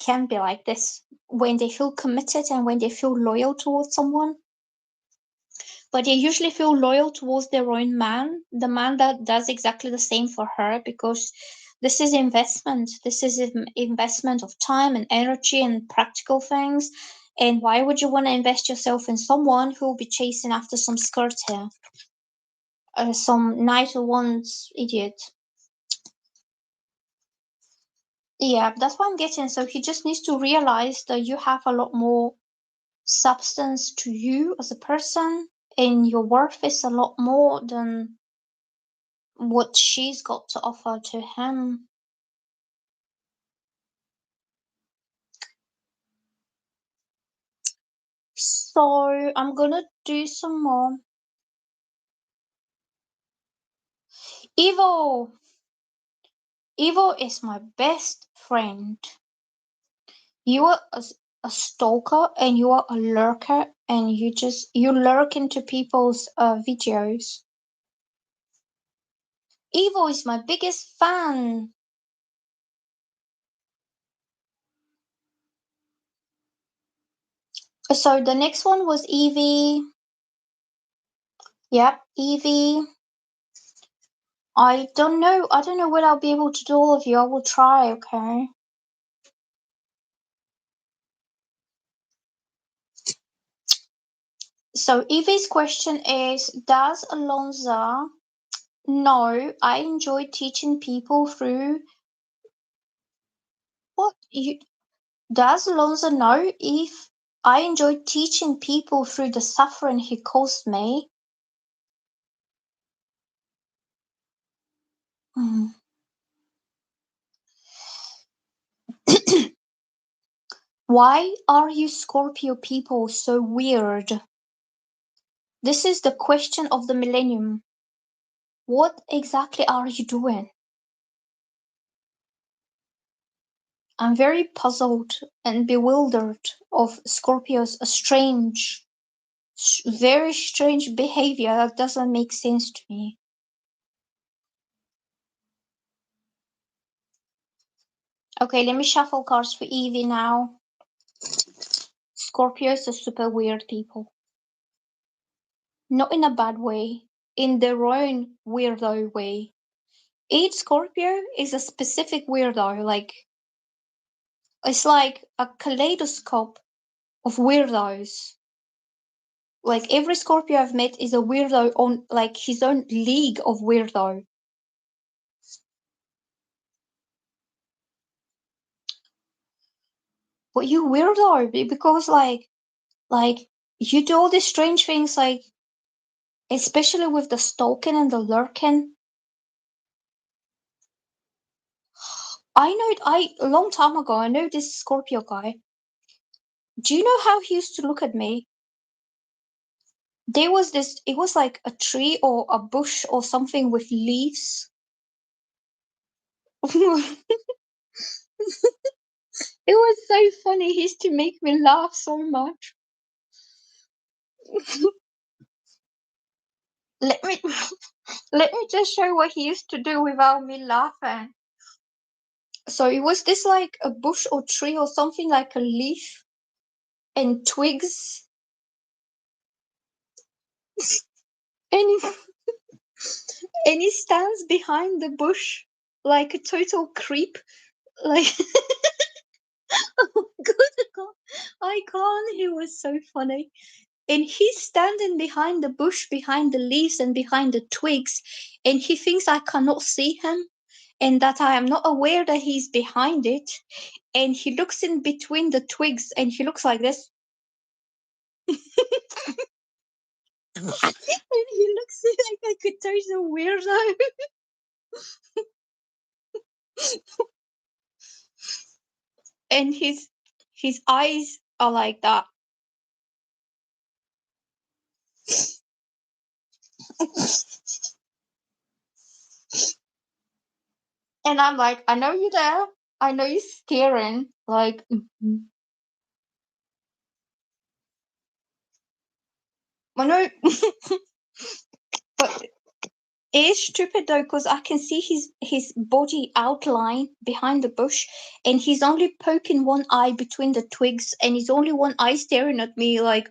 A: can be like this when they feel committed and when they feel loyal towards someone. But they usually feel loyal towards their own man, the man that does exactly the same for her, because this is investment. This is investment of time and energy and practical things. And why would you want to invest yourself in someone who will be chasing after some skirt here, some night one's idiot? Yeah, that's what I'm getting. So he just needs to realize that you have a lot more substance to you as a person, and your worth is a lot more than what she's got to offer to him. So I'm gonna do some more. Evo! Evo is my best friend. You are a stalker and you are a lurker and you lurk into people's videos. Evo is my biggest fan. So the next one was Evie. Yep, Evie. I don't know. I don't know when I'll be able to do all of you. I will try, okay? So Evie's question is, does Alonza know I enjoy teaching people through what you does Alonza know if I enjoy teaching people through the suffering he caused me? Hmm. Why are you Scorpio people so weird? This is the question of the millennium. What exactly are you doing? I'm very puzzled and bewildered of Scorpio's strange, very strange behavior that doesn't make sense to me. Okay, let me shuffle cards for Evie now. Scorpios are super weird people. Not in a bad way, in their own weirdo way. Each Scorpio is a specific weirdo, like it's like a kaleidoscope of weirdos. Like every Scorpio I've met is a weirdo on like his own league of weirdo. But you weirdo because like you do all these strange things, like especially with the stalking and the lurking. I know I a long time ago I know this Scorpio guy. Do you know how he used to look at me? There was this it was like a tree or a bush or something with leaves. It It was so funny. He used to make me laugh so much. let me let me just show what he used to do without me laughing. So it was this like a bush or tree or something, like a leaf and twigs, and he, and he stands behind the bush like a total creep. Like oh God, I can't. He was so funny. And he's standing behind the bush, behind the leaves and behind the twigs, and he thinks I cannot see him and that I am not aware that he's behind it. And he looks in between the twigs and he looks like this. And he looks like I could touch the weirdo. And his eyes are like that. And I'm like, I know you're there. I know you're scaring. Like, I know. But it is stupid though, because I can see his body outline behind the bush, and he's only poking one eye between the twigs, and he's only one eye staring at me, like.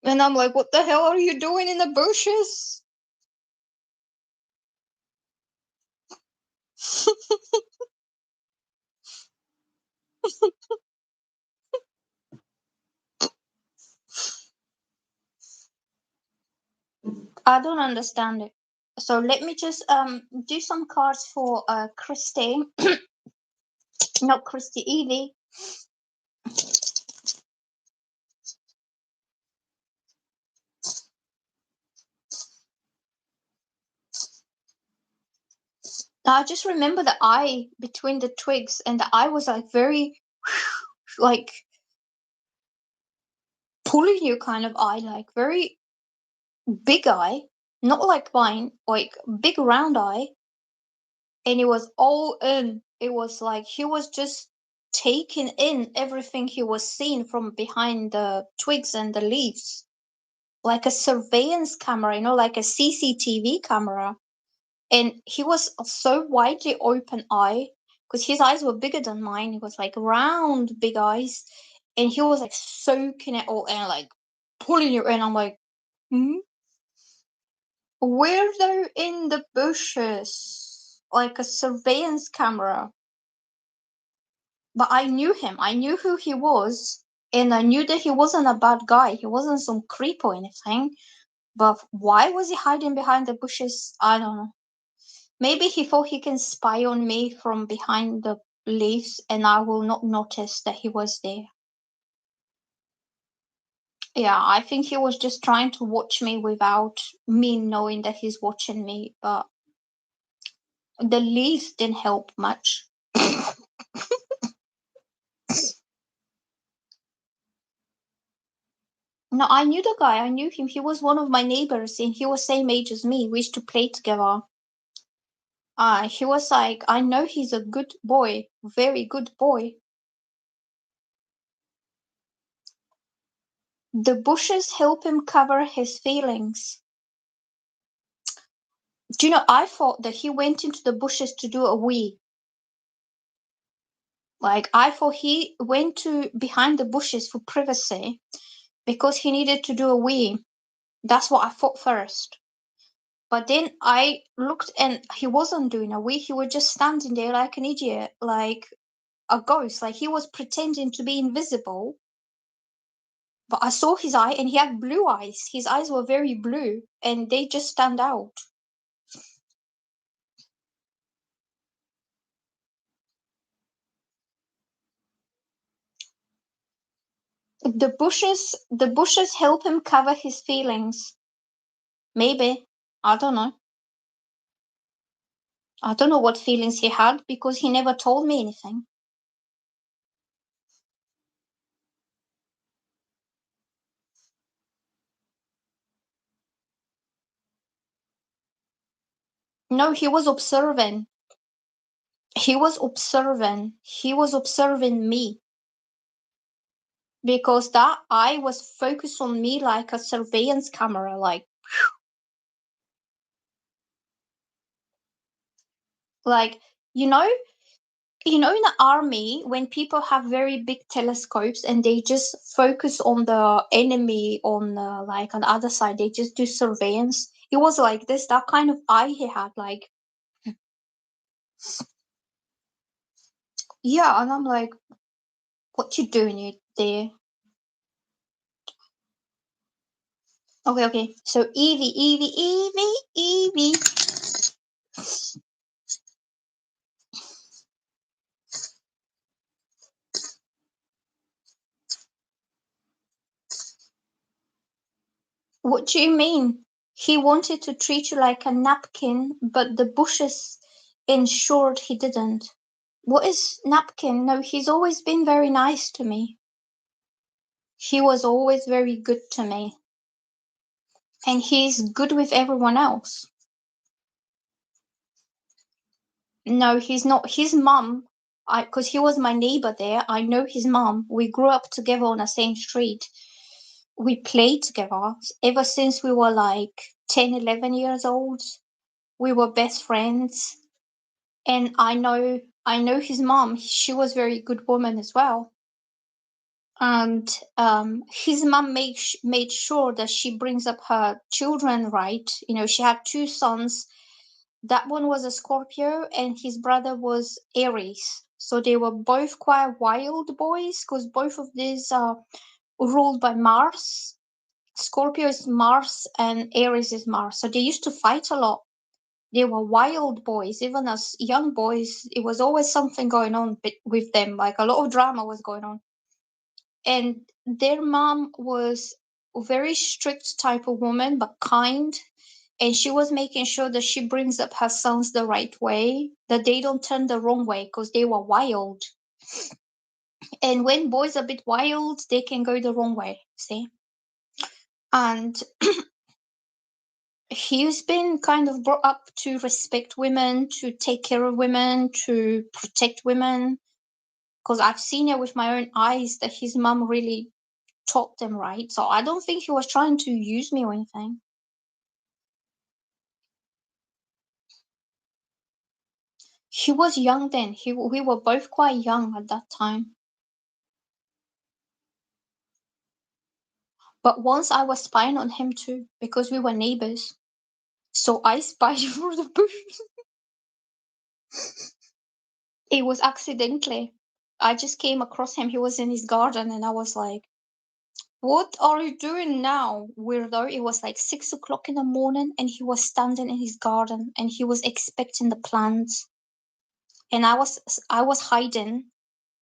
A: And I'm like, what the hell are you doing in the bushes? I don't understand it. So let me just do some cards for Christy, not Christy, Evie. I just remember the eye between the twigs, and the eye was like very, like pulling you kind of eye, like very big eye, not like mine, like big round eye, and it was all in. It was like he was just taking in everything he was seeing from behind the twigs and the leaves, like a surveillance camera, like a CCTV camera. And he was so widely open eye because his eyes were bigger than mine. He was like round, big eyes, and he was like soaking it all in, like pulling you in. I'm like, hmm? Where they're in the bushes, like a surveillance camera. But I knew him. I knew who he was, and I knew that he wasn't a bad guy. He wasn't some creep or anything. But why was he hiding behind the bushes? I don't know. Maybe he thought he can spy on me from behind the leaves, and I will not notice that he was there. Yeah, I think he was just trying to watch me without me knowing that he's watching me, but the leaves didn't help much. No, I knew the guy. I knew him. He was one of my neighbors, and he was same age as me. We used to play together. He was like, I know he's a good boy, very good boy. The bushes help him cover his feelings. Do you know, I thought that he went into the bushes to do a wee. Like, I thought he went to behind the bushes for privacy because he needed to do a wee. That's what I thought first. But then I looked and he wasn't doing a wee. He was just standing there like an idiot, like a ghost. Like he was pretending to be invisible. But I saw his eye and he had blue eyes. His eyes were very blue and they just stand out. The bushes help him cover his feelings. Maybe. I don't know. I don't know what feelings he had because he never told me anything. No, he was observing. He was observing me, because that eye was focused on me like a surveillance camera, like you know in the army, when people have very big telescopes and they just focus on the enemy on like on the other side, they just do surveillance. It was like this, that kind of eye he had, like, yeah. And I'm like, what you doing there? Okay, okay. So Evie. What do you mean? He wanted to treat you like a napkin, but the bushes ensured he didn't. What is napkin? No, he's always been very nice to me. He was always very good to me. And he's good with everyone else. No, he's not. His mum, because he was my neighbor there, I know his mum. We grew up together on the same street. We played together ever since we were like 10, 11 years old. We were best friends. And I know his mom. She was a very good woman as well. And his mom made sure that she brings up her children right. She had two sons. That one was a Scorpio, and his brother was Aries. So they were both quite wild boys, because both of these are ruled by Mars. Scorpio is Mars, and Aries is Mars. So they used to fight a lot. They were wild boys. Even as young boys, it was always something going on with them. Like a lot of drama was going on. And their mom was a very strict type of woman, but kind. And she was making sure that she brings up her sons the right way, that they don't turn the wrong way, because they were wild. And when boys are a bit wild, they can go the wrong way, see? And he's been kind of brought up to respect women, to take care of women, to protect women. Because I've seen it with my own eyes that his mum really taught them right. So I don't think he was trying to use me or anything. He was young then. We were both quite young at that time. But once I was spying on him too, because we were neighbors. So I spied through the bush. It was accidentally. I just came across him. He was in his garden, and I was like, "What are you doing now, weirdo?" It was like 6 o'clock in the morning, and he was standing in his garden, and he was expecting the plants. And I was hiding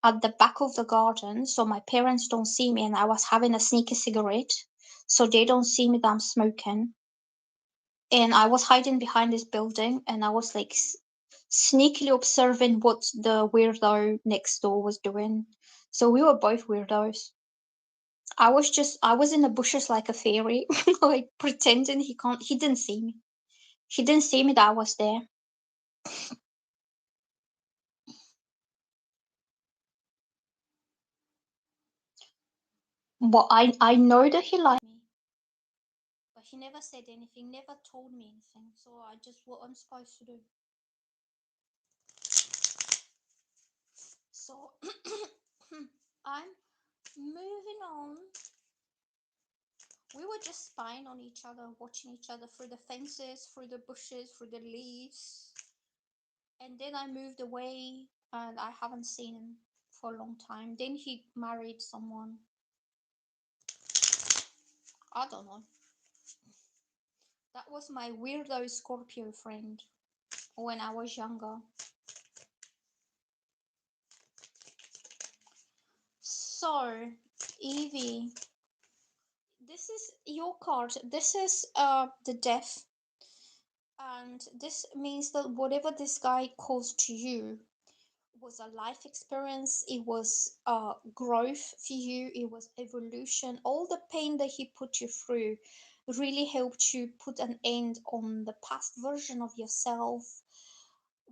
A: at the back of the garden, so my parents don't see me, and I was having a sneaky cigarette, so they don't see me that I'm smoking. And I was hiding behind this building, and I was like sneakily observing what the weirdo next door was doing. So we were both weirdos. I was in the bushes like a fairy, like pretending he didn't see me. He didn't see me that I was there. But I know that he liked me, but he never said anything, never told me anything. So I just what I'm supposed to do. So I'm moving on. We were just spying on each other, watching each other through the fences, through the bushes, through the leaves. And then I moved away, and I haven't seen him for a long time. Then he married someone. I don't know. That was my weirdo Scorpio friend when I was younger. So, Evie, this is your card. This is the death, and this means that whatever this guy caused to you was a life experience. It was growth for you. It was evolution. All the pain that he put you through really helped you put an end on the past version of yourself,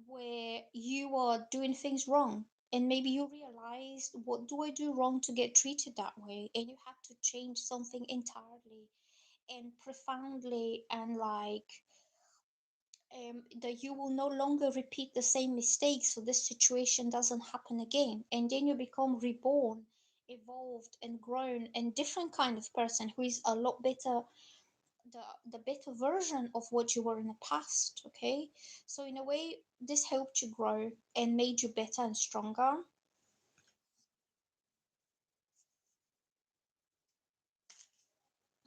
A: where you are doing things wrong, and maybe you realized, what do I do wrong to get treated that way? And you have to change something entirely and profoundly, and that you will no longer repeat the same mistakes so this situation doesn't happen again. And then you become reborn, evolved and grown and different kind of person who is a lot better, the better version of what you were in the past. Okay, so in a way this helped you grow and made you better and stronger.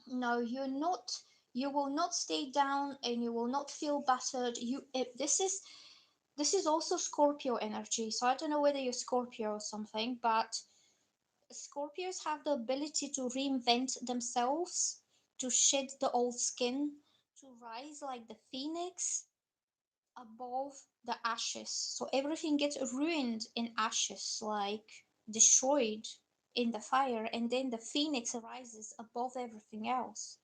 A: No, you're not. You will not stay down and you will not feel battered. This is also Scorpio energy, so I don't know whether you're Scorpio or something, but Scorpios have the ability to reinvent themselves, to shed the old skin, to rise like the phoenix above the ashes. So everything gets ruined in ashes, like destroyed in the fire, and then the phoenix rises above everything else.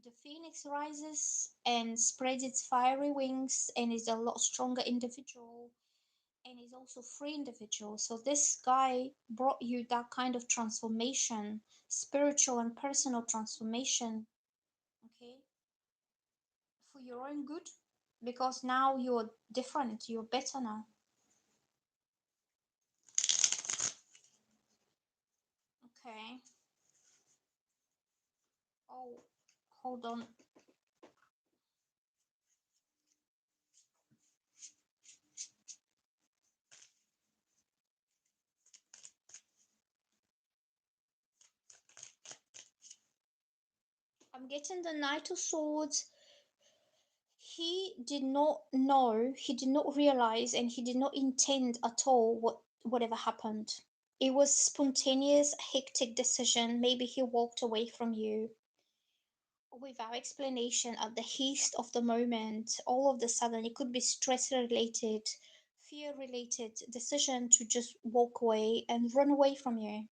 A: The phoenix rises and spreads its fiery wings and is a lot stronger individual, and is also free individual. So this guy brought you that kind of transformation, spiritual and personal transformation, okay, for your own good, because now you're different, you're better now. Okay. Oh, hold on. I'm getting the Knight of Swords. He did not know, he did not realize, and he did not intend at all whatever happened. It was spontaneous, hectic decision. Maybe he walked away from you without explanation at the heat of the moment. All of the sudden, it could be stress related, fear related decision to just walk away and run away from you.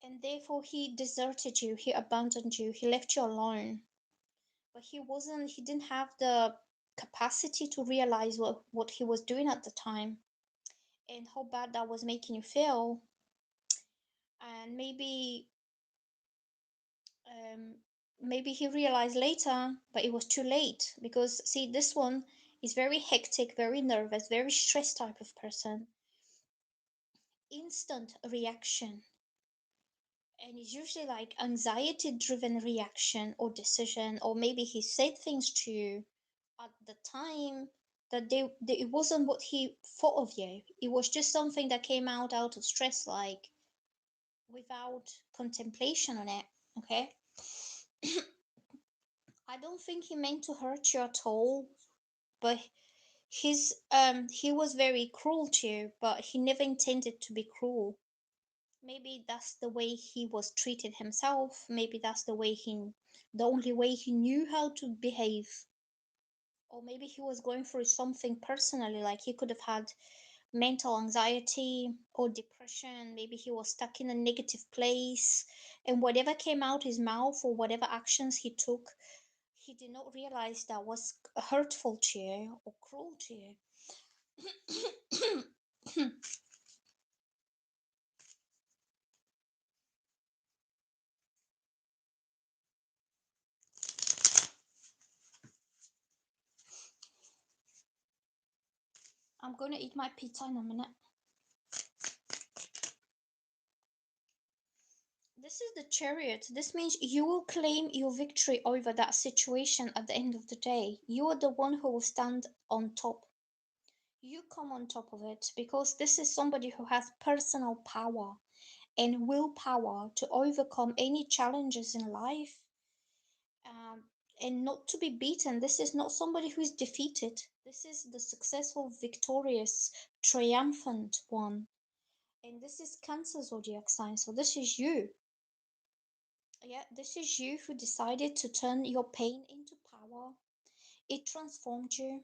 A: And therefore, he deserted you, he abandoned you, he left you alone. But he didn't have the capacity to realize what he was doing at the time and how bad that was making you feel. And um, maybe he realized later, but it was too late. Because see, this one is very hectic, very nervous, very stressed type of person. Instant reaction. And it's usually like anxiety driven reaction or decision, or maybe he said things to you at the time that it wasn't what he thought of you. It was just something that came out of stress, like without contemplation on it. Okay. I don't think he meant to hurt you at all, but he was very cruel to you, but he never intended to be cruel. Maybe that's the way he was treated himself. Maybe that's the only way he knew how to behave. Or maybe he was going through something personally, like he could have had mental anxiety or depression. Maybe he was stuck in a negative place, and whatever came out his mouth or whatever actions he took, he did not realize that was hurtful to you or cruel to you. I'm gonna eat my pizza in a minute. This is the chariot. This means you will claim your victory over that situation at the end of the day. You are the one who will stand on top. You come on top of it because this is somebody who has personal power and willpower to overcome any challenges in life, um, and not to be beaten. This is not somebody who is defeated. This is the successful, victorious, triumphant one. And this is Cancer zodiac sign. So this is you. Yeah, this is you who decided to turn your pain into power. It transformed you.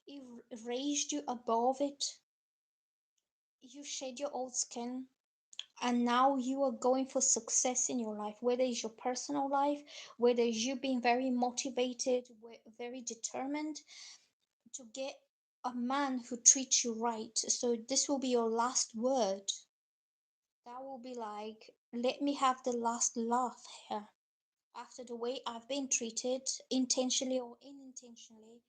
A: It raised you above it. You shed your old skin, and now you are going for success in your life, whether it's your personal life, whether it's you being very motivated, very determined to get a man who treats you right. So this will be your last word. That will be like, let me have the last laugh here. After the way I've been treated, intentionally or unintentionally,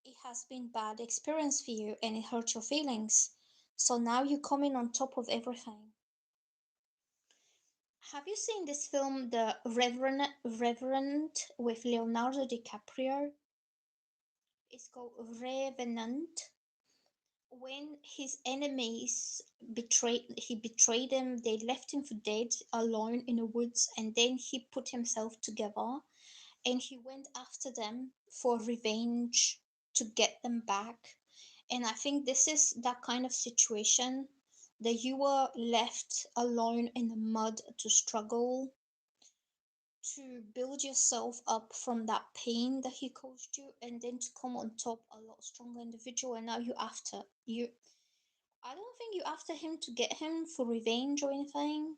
A: it has been bad experience for you and it hurt your feelings. So now you come in on top of everything. Have you seen this film, The Reverend, with Leonardo DiCaprio? It's called Revenant. When his enemies he betrayed him, they left him for dead alone in the woods, and then he put himself together and he went after them for revenge to get them back. And I think this is that kind of situation that you were left alone in the mud to struggle to build yourself up from that pain that he caused you, and then to come on top a lot stronger individual. And now you after you, I don't think you after him to get him for revenge or anything,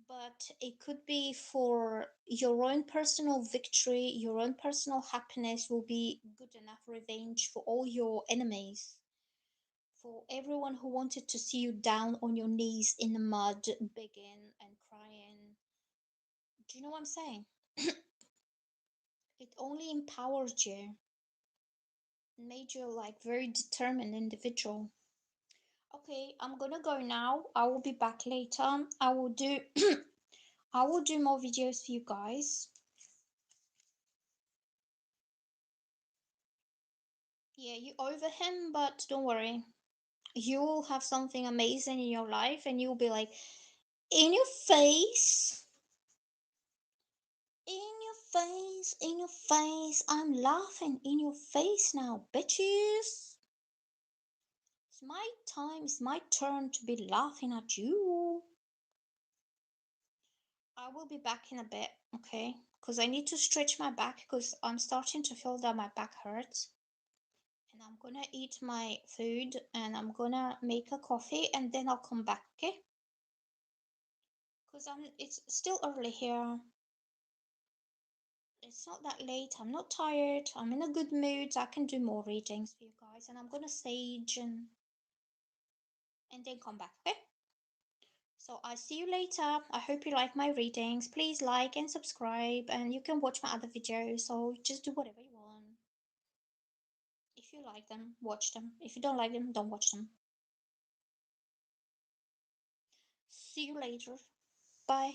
A: but it could be for your own personal victory, your own personal happiness will be good enough revenge for all your enemies, for everyone who wanted to see you down on your knees in the mud, begging and crying. Do you know what I'm saying? It only empowered you, made you like very determined individual. Okay, I'm gonna go now. I will be back later. I will do I will do more videos for you guys. Yeah, you over him, but don't worry. You will have something amazing in your life and you'll be like, in your face, in your face. I'm laughing in your face now, bitches. It's my time, it's my turn to be laughing at you. I will be back in a bit, okay? Because I need to stretch my back because I'm starting to feel that my back hurts. And I'm gonna eat my food and I'm gonna make a coffee and then I'll come back, okay? Because it's still early here. It's not that late. I'm not tired. I'm in a good mood. I can do more readings for you guys. And I'm gonna sage and then come back, okay? So I see you later. I hope you like my readings. Please like and subscribe and you can watch my other videos. So just do whatever you want. If you like them, watch them. If you don't like them, don't watch them. See you later. Bye.